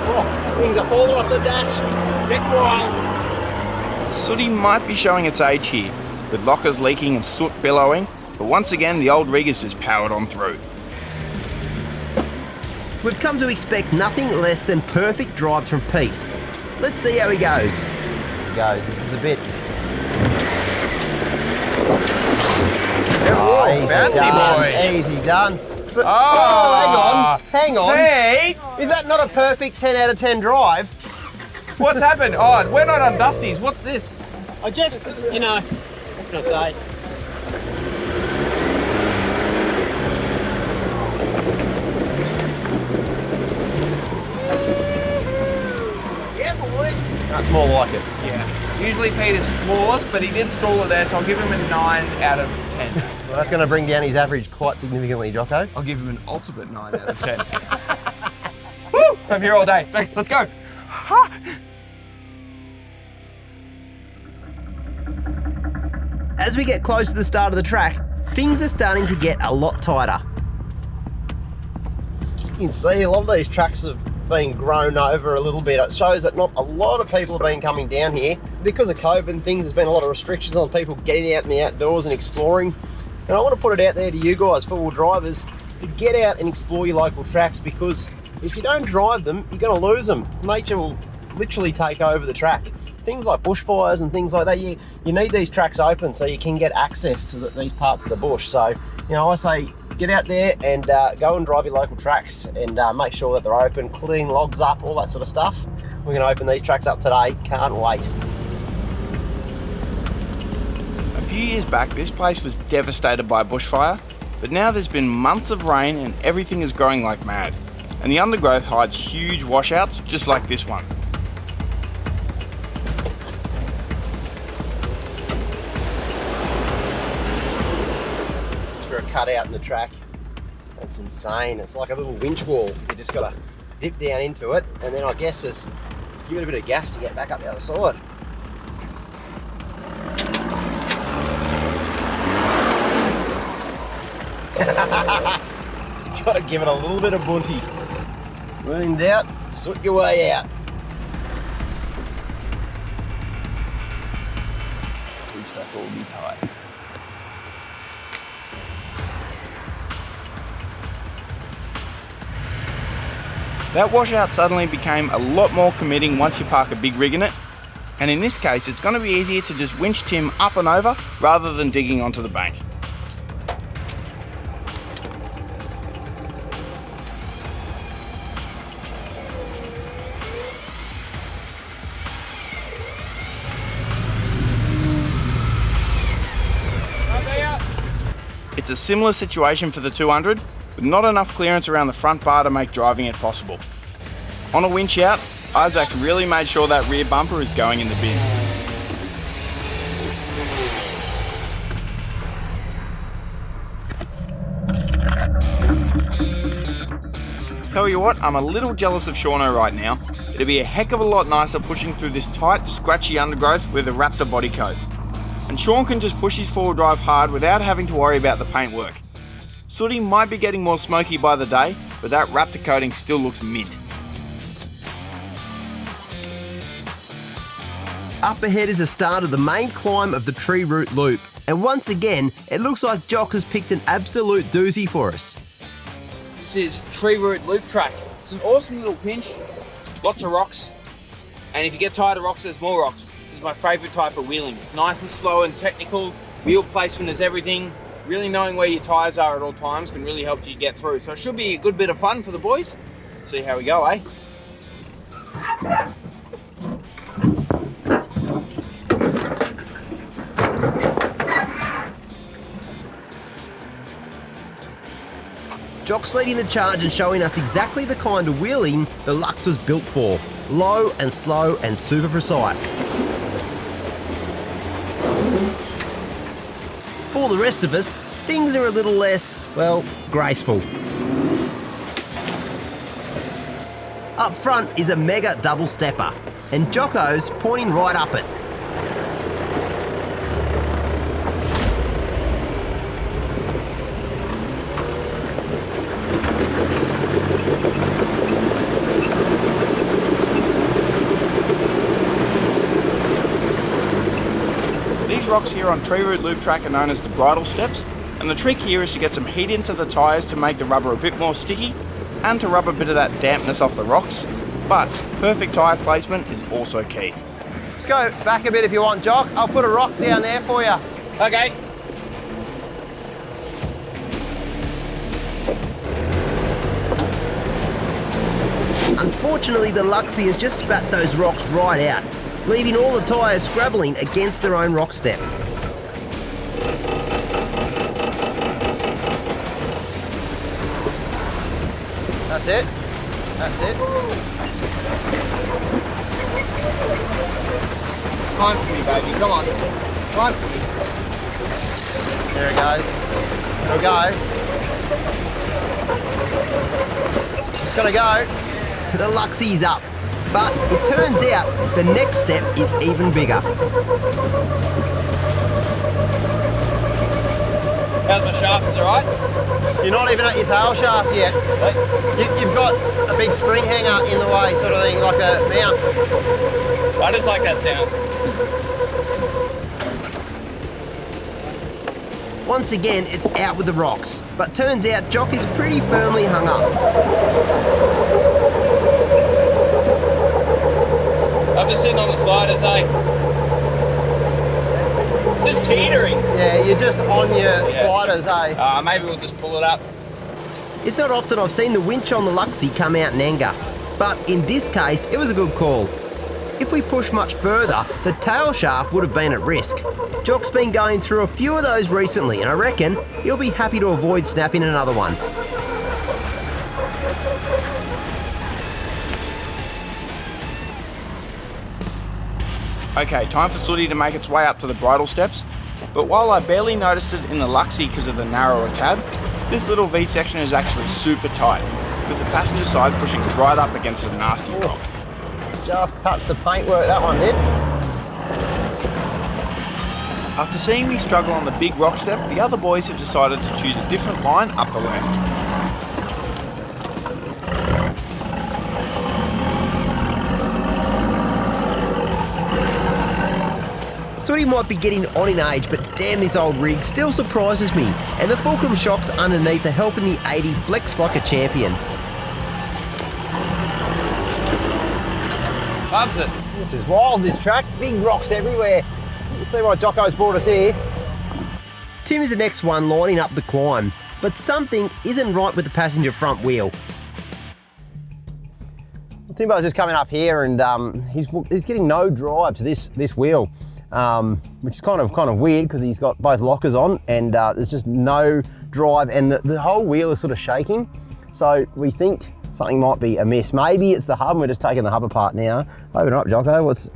Oh, things are falling off the dash. It's getting wild. Sooty might be showing its age here, with lockers leaking and soot billowing, but once again the old rig has just powered on through. We've come to expect nothing less than perfect drives from Pete. Let's see how he goes. This is a bit. Oh, bouncy boy. Easy done. But, hang on. Pete! Is that not a perfect 10 out of 10 drive? What's happened? Oh, we're not on Dusty's. What's this? I just, you know, what can I say? That's more like it. Yeah. Usually Pete is flawless, but he did stall it there, so I'll give him a 9 out of 10. Well, that's going to bring down his average quite significantly, Jocko. I'll give him an ultimate 9 out of 10. Woo! I'm here all day. Thanks, let's go. As we get close to the start of the track, things are starting to get a lot tighter. You can see a lot of these tracks have been grown over a little bit. It shows that not a lot of people have been coming down here. Because of COVID and things, there's been a lot of restrictions on people getting out in the outdoors and exploring. And I want to put it out there to you guys, four-wheel drivers, to get out and explore your local tracks, because if you don't drive them, you're going to lose them. Nature will literally take over the track. Things like bushfires and things like that, you need these tracks open so you can get access to these parts of the bush. So, I say get out there and go and drive your local tracks and make sure that they're open, clean logs up, all that sort of stuff. We're going to open these tracks up today. Can't wait. A few years back, this place was devastated by bushfire, but now there's been months of rain and everything is growing like mad. And the undergrowth hides huge washouts just like this one. For a cutout in the track. That's insane. It's like a little winch wall. You just got to dip down into it, and then I guess just give it a bit of gas to get back up the other side. Got to give it a little bit of bunty. When in doubt, soot your way out. These fuck all these high. That washout suddenly became a lot more committing once you park a big rig in it, and in this case it's going to be easier to just winch Tim up and over rather than digging onto the bank. It's a similar situation for the 200, with not enough clearance around the front bar to make driving it possible. On a winch out, Isaac's really made sure that rear bumper is going in the bin. Tell you what, I'm a little jealous of Shauno right now. It'd be a heck of a lot nicer pushing through this tight, scratchy undergrowth with a Raptor body coat. And Shaun can just push his four-wheel drive hard without having to worry about the paintwork. Sooty might be getting more smoky by the day, but that Raptor coating still looks mint. Up ahead is the start of the main climb of the tree root loop, and once again, it looks like Jock has picked an absolute doozy for us. This is tree root loop track. It's an awesome little pinch, lots of rocks, and if you get tired of rocks, there's more rocks. This is my favourite type of wheeling. It's nice and slow and technical, wheel placement is everything. Really knowing where your tyres are at all times can really help you get through. So it should be a good bit of fun for the boys. See how we go, eh? Jock's leading the charge and showing us exactly the kind of wheeling the Lux was built for. Low and slow and super precise. For the rest of us, things are a little less, well, graceful. Up front is a mega double stepper, and Jocko's pointing right up it. These rocks here on tree root loop track are known as the bridle steps, and the trick here is to get some heat into the tyres to make the rubber a bit more sticky and to rub a bit of that dampness off the rocks, but perfect tyre placement is also key. Let's go back a bit if you want, Jock. I'll put a rock down there for you. Okay. Unfortunately, the Luxie has just spat those rocks right out, leaving all the tyres scrabbling against their own rock step. That's it. That's it. Time for me, baby. Come on. Time for me. There it goes. It'll go. It's gonna go. The Luxie's up, but it turns out the next step is even bigger. How's my shaft? Is it alright? You're not even at your tail shaft yet. You've got a big spring hanger in the way, sort of thing, like a mount. I just like that sound. Once again, it's out with the rocks, but turns out Jock is pretty firmly hung up. I'm just sitting on the sliders, eh? It's just teetering. Yeah, you're just on your sliders, eh? Maybe we'll just pull it up. It's not often I've seen the winch on the Luxie come out in anger, but in this case, it was a good call. If we push much further, the tail shaft would have been at risk. Jock's been going through a few of those recently, and I reckon he'll be happy to avoid snapping another one. Okay, time for Sooty to make its way up to the bridle steps, but while I barely noticed it in the Luxie because of the narrower cab, this little V section is actually super tight, with the passenger side pushing right up against a nasty rock. Just touched the paintwork, that one did. After seeing me struggle on the big rock step, the other boys have decided to choose a different line up the left. Sooty might be getting on in age, but damn, this old rig still surprises me. And the fulcrum shocks underneath are helping the 80 flex like a champion. Loves it. This is wild, this track. Big rocks everywhere. Let's see why Jocko's brought us here. Tim is the next one lining up the climb, but something isn't right with the passenger front wheel. Timbo's just coming up here and he's getting no drive to this wheel, which is kind of weird because he's got both lockers on and there's just no drive and the whole wheel is sort of shaking. So we think something might be amiss. Maybe it's the hub and we're just taking the hub apart now. Open it up, Jocko. What's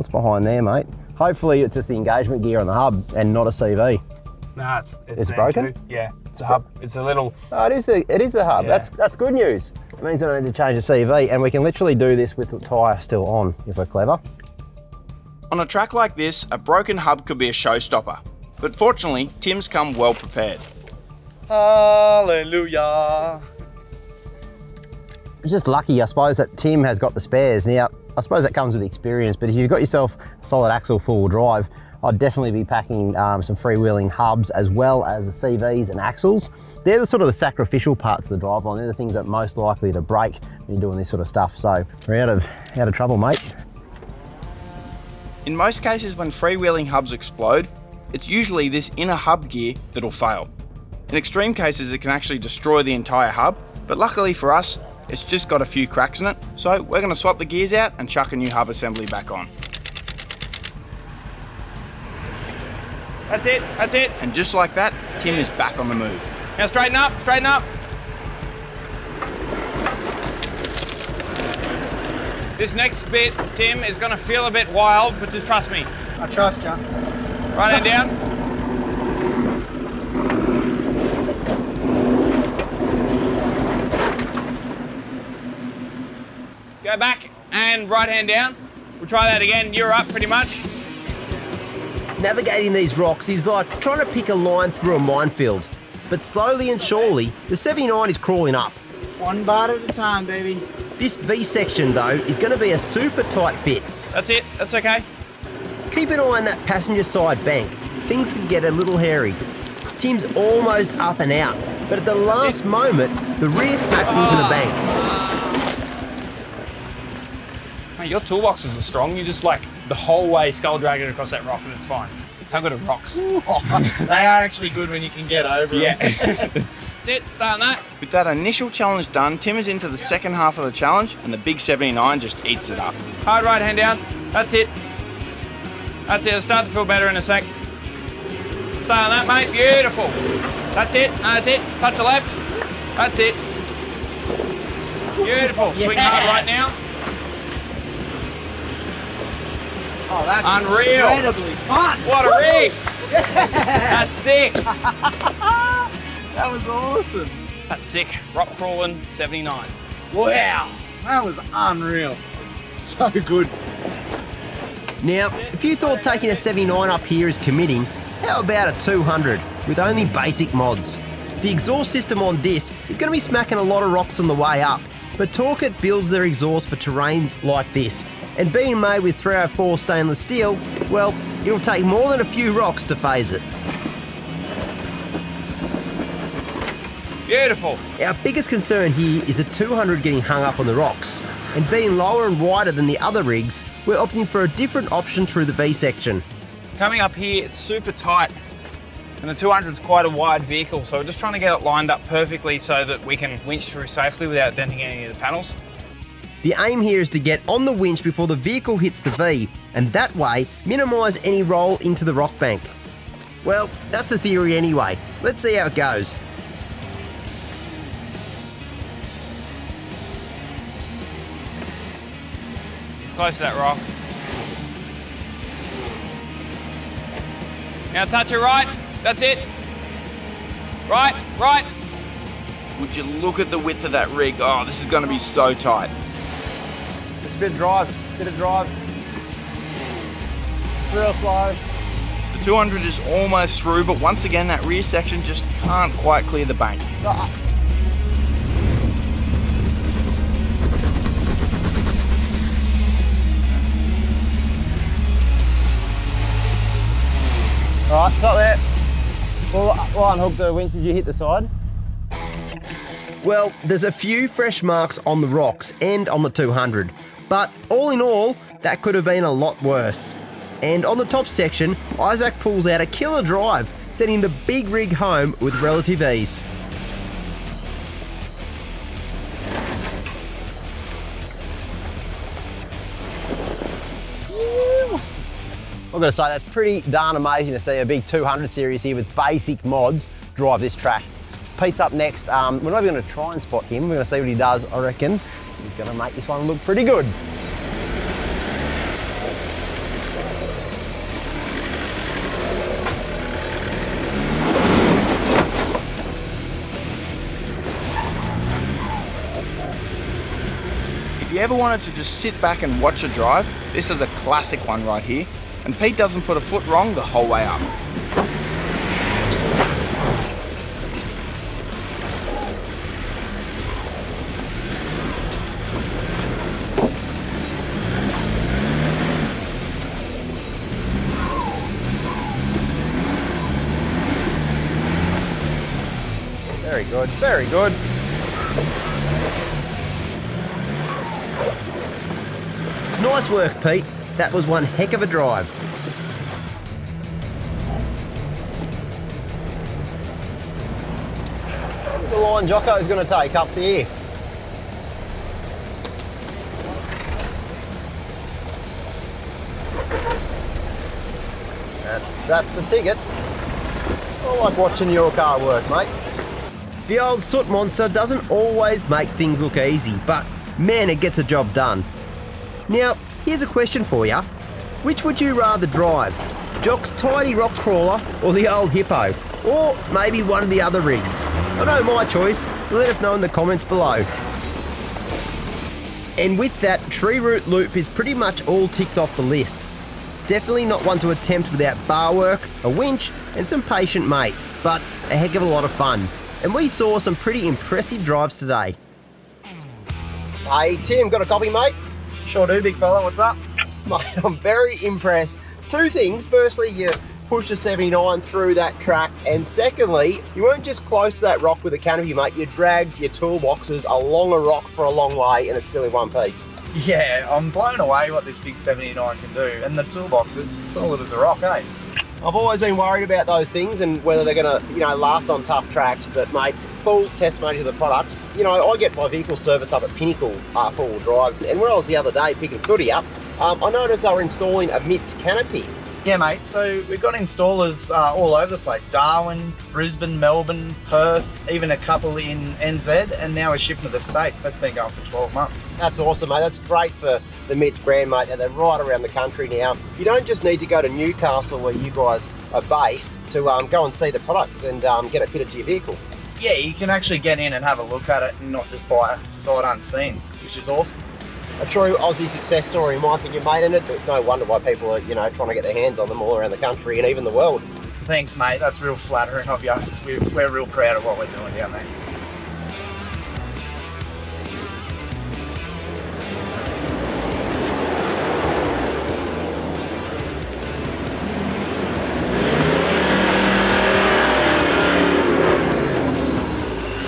behind there, mate? Hopefully it's just the engagement gear on the hub and not a CV. Nah, it's broken? Yeah, it's a hub. It's a little... Oh, it is the hub. Yeah. That's good news. It means I don't need to change the CV and we can literally do this with the tyre still on if we're clever. On a track like this, a broken hub could be a showstopper, but fortunately, Tim's come well prepared. Hallelujah. It's just lucky, I suppose, that Tim has got the spares. Now, I suppose that comes with experience, but if you've got yourself a solid axle four-wheel drive, I'd definitely be packing some freewheeling hubs as well as the CVs and axles. They're the sort of the sacrificial parts of the driveline. They're the things that are most likely to break when you're doing this sort of stuff. So we're out of trouble, mate. In most cases, when freewheeling hubs explode, it's usually this inner hub gear that'll fail. In extreme cases, it can actually destroy the entire hub, but luckily for us, it's just got a few cracks in it, so we're going to swap the gears out and chuck a new hub assembly back on. That's it, that's it. And just like that, Tim is back on the move. Now straighten up, straighten up. This next bit, Tim, is going to feel a bit wild, but just trust me. I trust you. Right hand down. Go back and right hand down. We'll try that again. You're up pretty much. Navigating these rocks is like trying to pick a line through a minefield. But slowly and surely, the 79 is crawling up. One bar at a time, baby. This V section, though, is going to be a super tight fit. That's it. That's okay. Keep an eye on that passenger side bank. Things could get a little hairy. Tim's almost up and out, but at the last moment, the rear smacks into the bank. Mate, your toolboxes are strong. You just like the whole way skull dragging across that rock and it's fine. How good are rocks? They are actually good when you can get over them. That's it, start on that. With that initial challenge done, Tim is into the second half of the challenge and the big 79 just eats it up. Hard right hand down. That's it. That's it. It'll start to feel better in a sec. Stay on that, mate. Beautiful. That's it. No, that's it. Touch the left. That's it. Beautiful. Swing hard right now. Oh, that's unreal. Incredibly fun. What a rig. That's sick. That was awesome. That's sick. Rock crawling 79. Wow, that was unreal. So good. Now, if you thought taking a 79 up here is committing, how about a 200 with only basic mods? The exhaust system on this is going to be smacking a lot of rocks on the way up, but Torqit builds their exhaust for terrains like this, and being made with 304 stainless steel, well, it'll take more than a few rocks to phase it. Beautiful. Our biggest concern here is a 200 getting hung up on the rocks, and being lower and wider than the other rigs, we're opting for a different option through the V section. Coming up here, it's super tight, and the 200 is quite a wide vehicle, so we're just trying to get it lined up perfectly so that we can winch through safely without denting any of the panels. The aim here is to get on the winch before the vehicle hits the V, and that way minimise any roll into the rock bank. Well, that's the theory anyway. Let's see how it goes. It's close to that rock. Now touch it right. That's it. Right, right. Would you look at the width of that rig? Oh, this is going to be so tight. Just a bit of drive, real slow. The 200 is almost through, but once again, that rear section just can't quite clear the bank. All right, stop there. We'll unhook the winch. Did you hit the side? Well, there's a few fresh marks on the rocks and on the 200, but all in all, that could have been a lot worse. And on the top section, Isaac pulls out a killer drive, sending the big rig home with relative ease. I've got to say, that's pretty darn amazing to see a big 200 series here with basic mods drive this track. Pete's up next. We're not even going to try and spot him. We're going to see what he does. I reckon he's going to make this one look pretty good. If you ever wanted to just sit back and watch a drive, this is a classic one right here. And Pete doesn't put a foot wrong the whole way up. Very good, very good. Nice work, Pete. That was one heck of a drive. The line Jocko's going to take up here. That's the ticket. I like watching your car work, mate. The old soot monster doesn't always make things look easy, but man, it gets a job done. Now, here's a question for you. Which would you rather drive? Jock's tiny rock crawler or the old hippo? Or maybe one of the other rigs? I know my choice, but let us know in the comments below. And with that, tree root loop is pretty much all ticked off the list. Definitely not one to attempt without bar work, a winch, and some patient mates, but a heck of a lot of fun. And we saw some pretty impressive drives today. Hey Tim, got a copy, mate? Sure do, big fella. What's up? Mate, I'm very impressed. Two things. Firstly, you pushed a 79 through that track, and secondly, you weren't just close to that rock with a canopy, mate. You dragged your toolboxes along a rock for a long way, and it's still in one piece. Yeah, I'm blown away what this big 79 can do, and the toolbox is solid as a rock, I've always been worried about those things and whether they're going to, last on tough tracks. But mate, full testimony to the product. You know, I get my vehicle serviced up at Pinnacle four-wheel drive, and when I was the other day picking Sooty up, I noticed they were installing a Mitts canopy. Yeah, mate, so we've got installers all over the place. Darwin, Brisbane, Melbourne, Perth, even a couple in NZ, and now we're shipping to the States. That's been going for 12 months. That's awesome, mate. That's great for the Mitts brand, mate. They're right around the country now. You don't just need to go to Newcastle, where you guys are based, to go and see the product and get it fitted to your vehicle. Yeah, you can actually get in and have a look at it and not just buy it sight unseen, which is awesome. A true Aussie success story, in my opinion, mate, and it's no wonder why people are, you know, trying to get their hands on them all around the country and even the world. Thanks, mate. That's real flattering of you. We're real proud of what we're doing down there.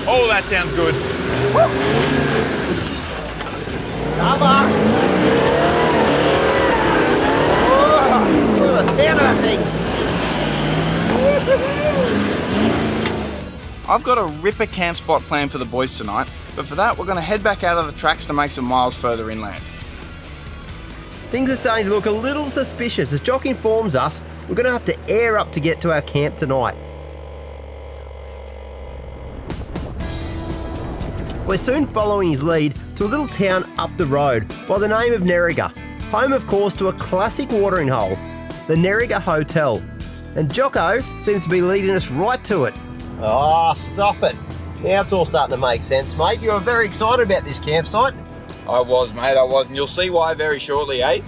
Oh, that sounds good. Come on! Oh, look at the sound of that thing! I've got a ripper camp spot planned for the boys tonight, but for that we're going to head back out of the tracks to make some miles further inland. Things are starting to look a little suspicious. As Jock informs us, we're going to have to air up to get to our camp tonight. We're soon following his lead to a little town up the road by the name of Nerriga, home of course to a classic watering hole, the Nerriga Hotel. And Jocko seems to be leading us right to it. Oh, stop it. Now it's all starting to make sense, mate. You were very excited about this campsite. I was, mate, I was, and you'll see why very shortly, eh?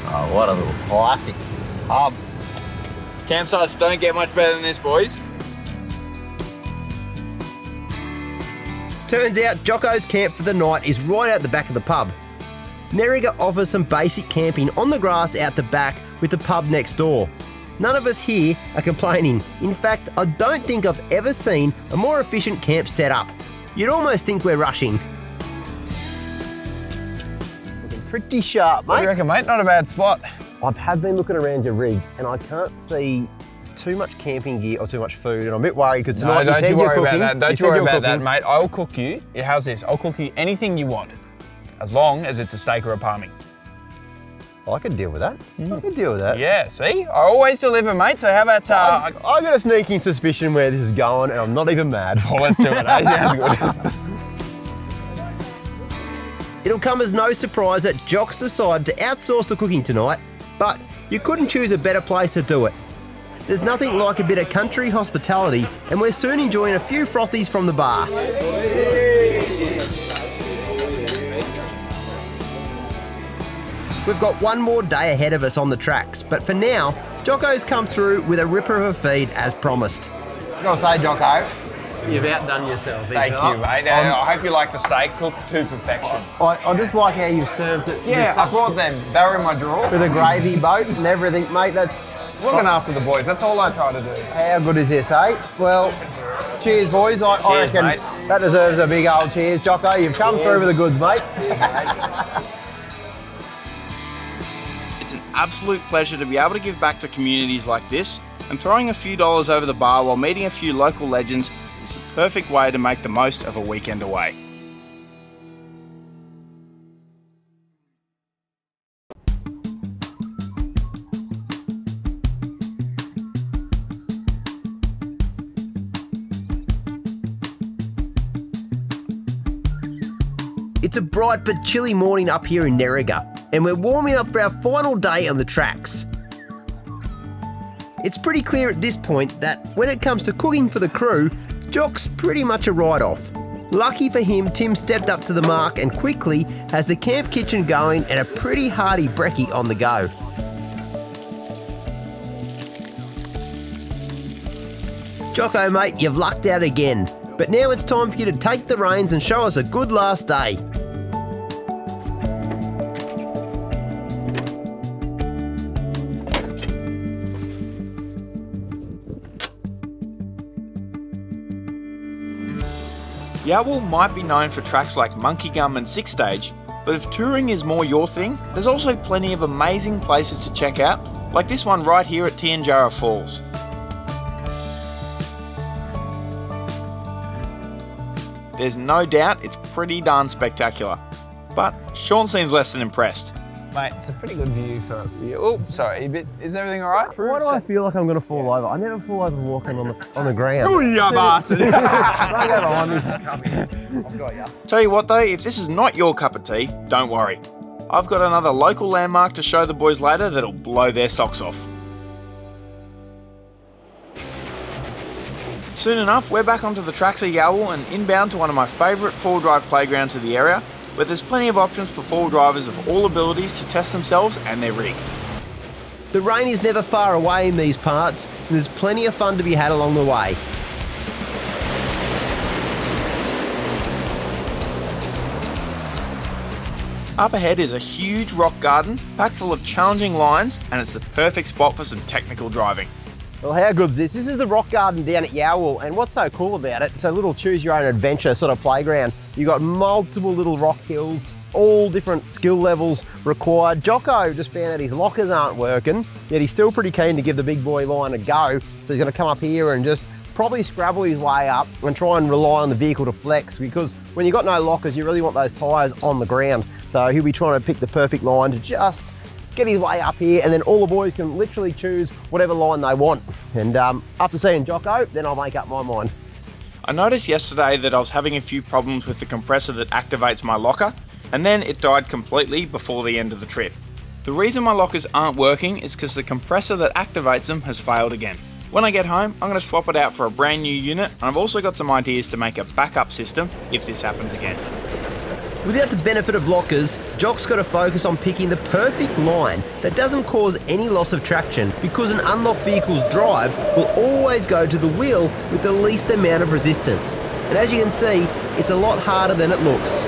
Oh, what a little classic pub. Campsites don't get much better than this, boys. Turns out Jocko's camp for the night is right out the back of the pub. Nerriga offers some basic camping on the grass out the back with the pub next door. None of us here are complaining. In fact, I don't think I've ever seen a more efficient camp setup. You'd almost think we're rushing. Looking pretty sharp, What do mate. you reckon, mate? Not a bad spot. I have been looking around your rig and I can't see too much camping gear or too much food, and I'm a bit worried because tonight No, don't you worry about cooking. that. Don't you worry about that, mate. I'll cook you. How's this? I'll cook you anything you want, as long as it's a steak or a palmy. I could deal with that. I could deal with that. Yeah, see? I always deliver, mate. So how about... I got a sneaking suspicion where this is going, and I'm not even mad. Oh, let's do it. That sounds good. It'll come as no surprise that Jock's decided to outsource the cooking tonight, but you couldn't choose a better place to do it. There's nothing like a bit of country hospitality, and we're soon enjoying a few frothies from the bar. We've got one more day ahead of us on the tracks, but for now, Jocko's come through with a ripper of a feed as promised. I've got to say, Jocko, you've outdone yourself. big Thank fella. you, mate. I hope you like the steak cooked to perfection. I just like how you've served it. Yeah, I brought them. They were in my drawer. with a gravy boat and everything, mate. That's Looking after the boys. That's all I try to do. how good is this, eh? Well, cheers, boys. I Cheers, reckon mate. that deserves a big old cheers, Jocko. You've come through with the goods, mate. It's an absolute pleasure to be able to give back to communities like this, and throwing a few dollars over the bar while meeting a few local legends is the perfect way to make the most of a weekend away. It's a bright but chilly morning up here in Nerriga, and we're warming up for our final day on the tracks. It's pretty clear at this point that when it comes to cooking for the crew, Jock's pretty much a write-off. Lucky for him, Tim stepped up to the mark and quickly has the camp kitchen going and a pretty hearty brekkie on the go. Jocko, mate, you've lucked out again, but now it's time for you to take the reins and show us a good last day. Yalwal might be known for tracks like Monkey Gum and Six Stage, but if touring is more your thing, there's also plenty of amazing places to check out, like this one right here at Tianjara Falls. there's no doubt it's pretty darn spectacular. But Shaun seems less than impressed. Mate, it's a pretty good view for you. Oh, sorry, is everything all right? Why do I feel like I'm going to fall over? I never fall over walking on the ground. Oh, you bastard! Don't go behind me. I've got you. Tell you what though, if this is not your cup of tea, don't worry. I've got another local landmark to show the boys later that'll blow their socks off. Soon enough, we're back onto the tracks of Yalwal and inbound to one of my favourite four-wheel drive playgrounds of the area, where there's plenty of options for four-wheel drivers of all abilities to test themselves and their rig. The rain is never far away in these parts, and there's plenty of fun to be had along the way. Up ahead is a huge rock garden, packed full of challenging lines, and it's the perfect spot for some technical driving. Well, how good's this? This is the rock garden down at Yalwal, and what's so cool about it, it's a little choose your own adventure sort of playground. You've got multiple little rock hills, all different skill levels required. Jocko just found out his lockers aren't working, yet he's still pretty keen to give the big boy line a go. So he's gonna come up here and just probably scrabble his way up and try and rely on the vehicle to flex, because when you've got no lockers, you really want those tyres on the ground. So he'll be trying to pick the perfect line to just get his way up here, and then all the boys can literally choose whatever line they want. And after seeing Jocko, then I'll make up my mind. I noticed yesterday that I was having a few problems with the compressor that activates my locker, and then it died completely before the end of the trip. The reason my lockers aren't working is because the compressor that activates them has failed again. When I get home, I'm going to swap it out for a brand new unit, and I've also got some ideas to make a backup system if this happens again. Without the benefit of lockers, Jock's got to focus on picking the perfect line that doesn't cause any loss of traction, because an unlocked vehicle's drive will always go to the wheel with the least amount of resistance. And as you can see, it's a lot harder than it looks.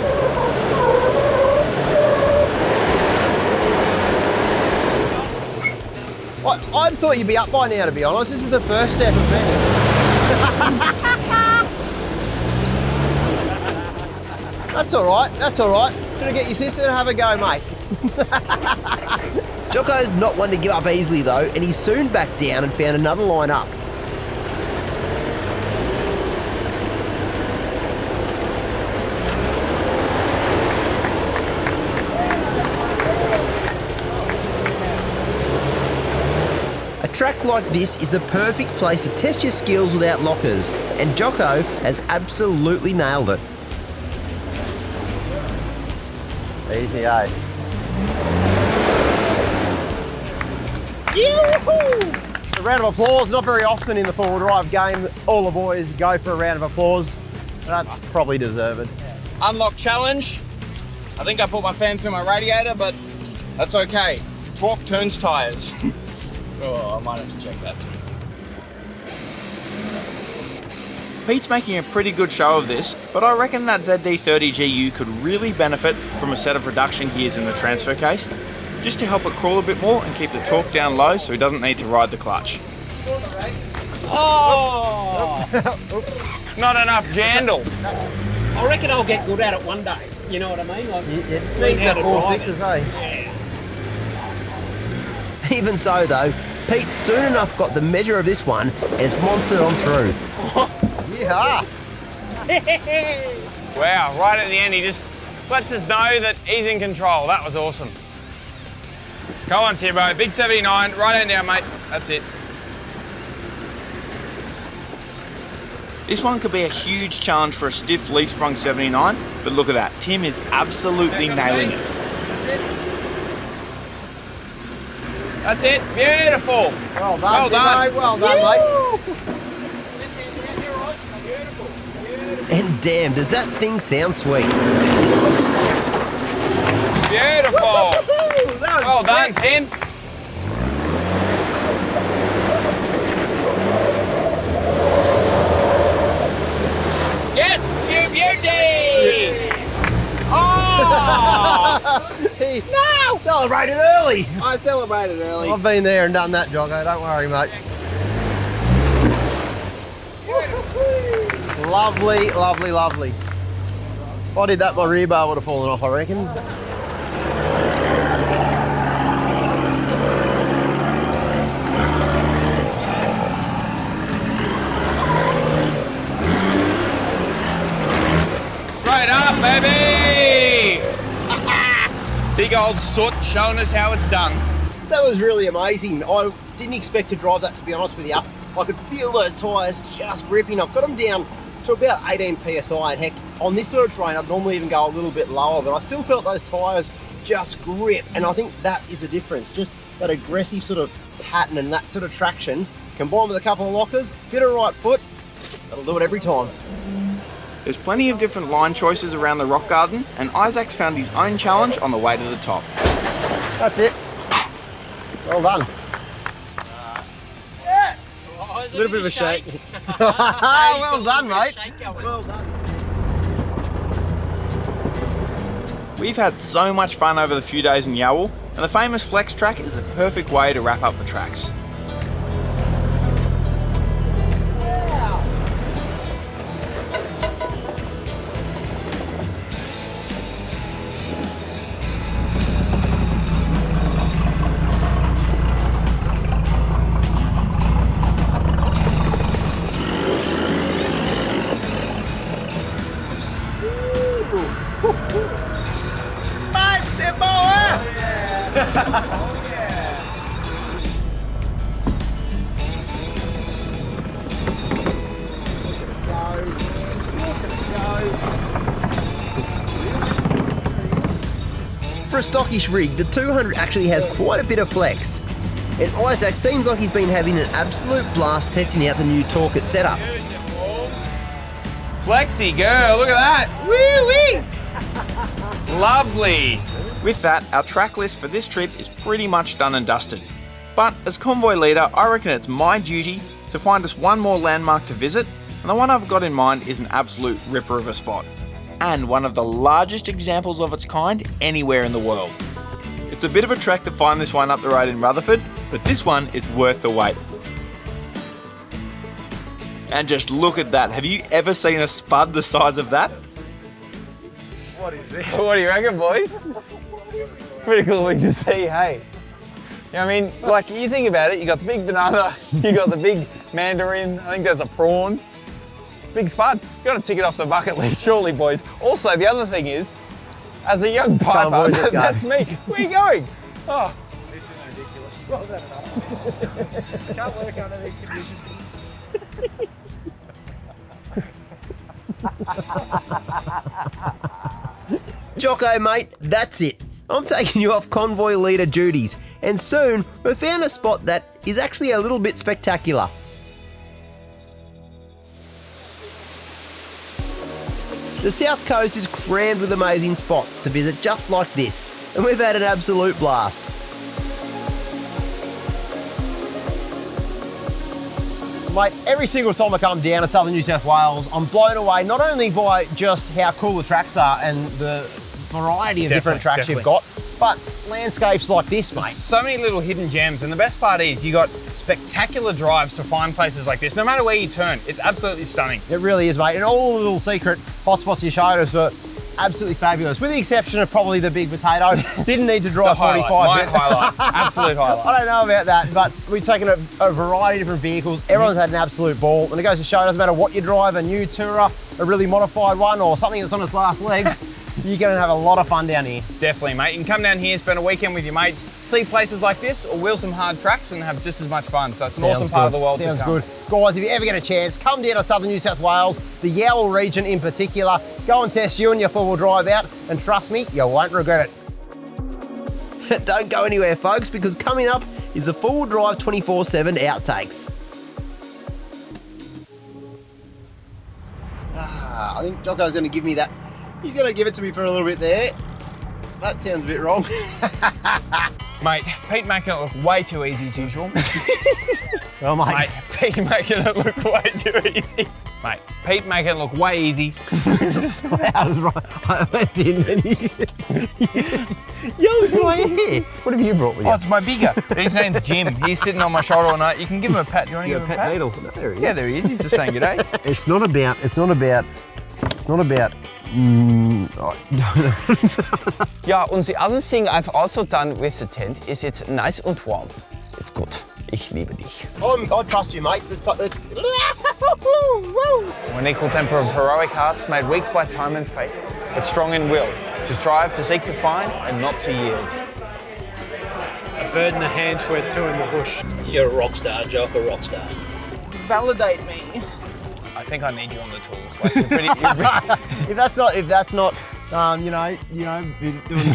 I thought you'd be up by now, to be honest. This is the first step of many. That's all right, that's all right. Gonna get your sister to have a go, mate. Jocko's not one to give up easily though, and he soon backed down and found another line up. A track like this is the perfect place to test your skills without lockers, and Jocko has absolutely nailed it. Easy, eh? Yoo-hoo! A round of applause. Not very often in the four-wheel drive game, all the boys go for a round of applause. That's probably deserved. Unlock challenge. I think I put my fan through my radiator, but that's okay. Torque turns tyres. Oh, I might have to check that. Pete's making a pretty good show of this, but I reckon that ZD30 GU could really benefit from a set of reduction gears in the transfer case, just to help it crawl a bit more and keep the torque down low so he doesn't need to ride the clutch. Oh! Not enough jandle. I reckon I'll get good at it one day. You know what I mean? Like, It learn needs how that to four drive sixes, it. eh? Even so though, Pete soon enough got the measure of this one and it's monstered on through. Yeah. Wow, right at the end he just lets us know that he's in control. That was awesome. Come on, Timbo. Big 79. Right hand down, mate. That's it. This one could be a huge challenge for a stiff leaf-sprung 79, but look at that. Tim is absolutely nailing it. That's it. Beautiful. Well done, Well done. Timbo. Well done, mate. And damn, does that thing sound sweet. Beautiful. Well done, Tim. Yes, you beauty. Oh! No! Celebrated early. I celebrated early. I've been there and done that, Jocko. Don't worry, mate. Lovely, lovely, lovely. If I did that, my rear bar would have fallen off, I reckon. it up, baby! Big old soot showing us how it's done. That was really amazing. I didn't expect to drive that, to be honest with you. I could feel those tyres just gripping. I've got them down to about 18 PSI, and heck, on this sort of terrain, I'd normally even go a little bit lower, but I still felt those tyres just grip, and I think that is the difference. Just that aggressive sort of pattern and that sort of traction, combined with a couple of lockers, bit of right foot, that'll do it every time. There's plenty of different line choices around the rock garden, and Isaac's found his own challenge on the way to the top. That's it. Well done. A little bit of a shake. Well done, mate. Well done. We've had so much fun over the few days in Yalwal, and the famous flex track is the perfect way to wrap up the tracks. For a stockish rig, the 200 actually has quite a bit of flex. And Isaac seems like he's been having an absolute blast testing out the new Torqit setup. Flexi girl, look at that. Woo-wee! Lovely. With that, our track list for this trip is pretty much done and dusted. But as convoy leader, I reckon it's my duty to find us one more landmark to visit, and the one I've got in mind is an absolute ripper of a spot, and one of the largest examples of its kind anywhere in the world. It's a bit of a trek to find this one up the road in Rutherford, but this one is worth the wait. And just look at that. Have you ever seen a spud the size of that? What do you reckon, boys? Pretty cool thing to see, hey? You know what I mean? Like, you think about it, you got the big banana, you got the big mandarin, I think there's a prawn. Big spud. You got to tick it off the bucket list, surely, boys. Also, the other thing is, as a young piper, that's me. Where are you going? Oh. This is ridiculous. Well, that's enough. Can't work under these conditions. Jocko, mate, that's it. I'm taking you off convoy leader duties, and soon we've found a spot that is actually a little bit spectacular. The South Coast is crammed with amazing spots to visit just like this, and we've had an absolute blast. Mate, every single time I come down to southern New South Wales, I'm blown away not only by just how cool the tracks are and the variety of different tracks you've got, but landscapes like this, mate. So many little hidden gems, and the best part is you got spectacular drives to find places like this. No matter where you turn, it's absolutely stunning. It really is, mate. And all the little secret hotspots you showed us were absolutely fabulous, with the exception of probably the big potato. Didn't need to drive 45. My highlight, absolute highlight. I don't know about that, but we've taken a variety of different vehicles. Everyone's had an absolute ball, and it goes to show it doesn't matter what you drive, a new tourer, a really modified one, or something that's on its last legs. You're going to have a lot of fun down here. Definitely, mate. You can come down here, spend a weekend with your mates, see places like this, or wheel some hard tracks and have just as much fun. So it's an awesome part of the world to come. Sounds good. Guys, if you ever get a chance, come down to southern New South Wales, the Yalwal region in particular. Go and test you and your four-wheel drive out, and trust me, you won't regret it. Don't go anywhere, folks, because coming up is the full drive 24/7 outtakes. I think Jocko's going to give me that. He's going to give it to me for a little bit there. That sounds a bit wrong. Mate, Pete making it look way too easy as usual. Well, mate. Pete making it look way too easy. Mate, Pete making it look way easy. I was right. I went in and yelled in my ear. What have you brought with you? Oh, it's my bigger. His name's Jim. He's sitting on my shoulder all night. You can give him a pat. Do you want to give him a pat? Needle. No, there he is. Yeah, there he is. He's just saying g'day. It's not about. Ja, und the other thing I've also done with the tent is it's nice and warm. It's good. Ich liebe dich. I trust you, mate. Let's... When equal temper of heroic hearts made weak by time and fate. but strong in will, to strive, to seek, to find, and not to yield. A bird in the hand's worth two in the bush. You're a rock star, Jock, a rock star. Validate me. I think I need you on the tools. Like, you're pretty, If that's not, doing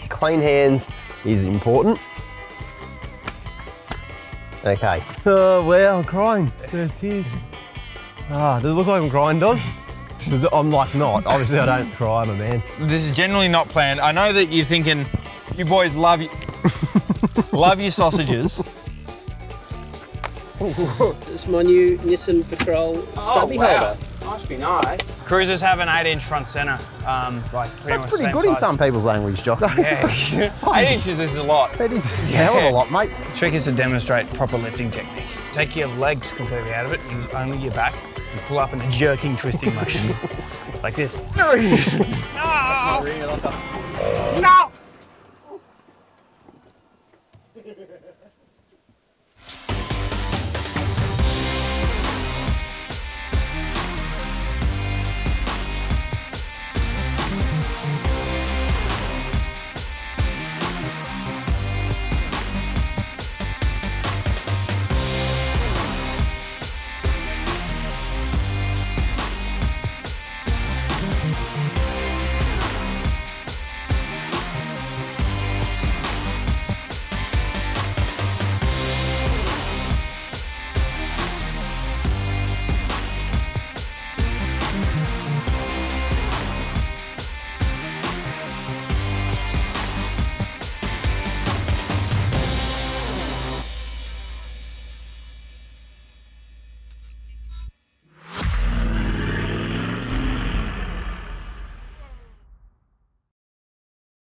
clean hands is important. Okay. Oh, wow, I'm crying. There's tears. Does it look like I'm crying, Doz? I'm like not. Obviously, I don't cry, I'm a man. This is generally not planned. I know that you're thinking, you boys love you, love your sausages. This is my new Nissan Patrol stubby holder. Must be nice. Cruisers have an 8-inch front centre, like pretty much the Pretty same good size. in some people's language, Jocko. Yeah, 8 inches is a lot. That is a hell of a lot, mate. The trick is to demonstrate proper lifting technique. Take your legs completely out of it, use only your back, and pull up in a jerking, twisting motion. Like this.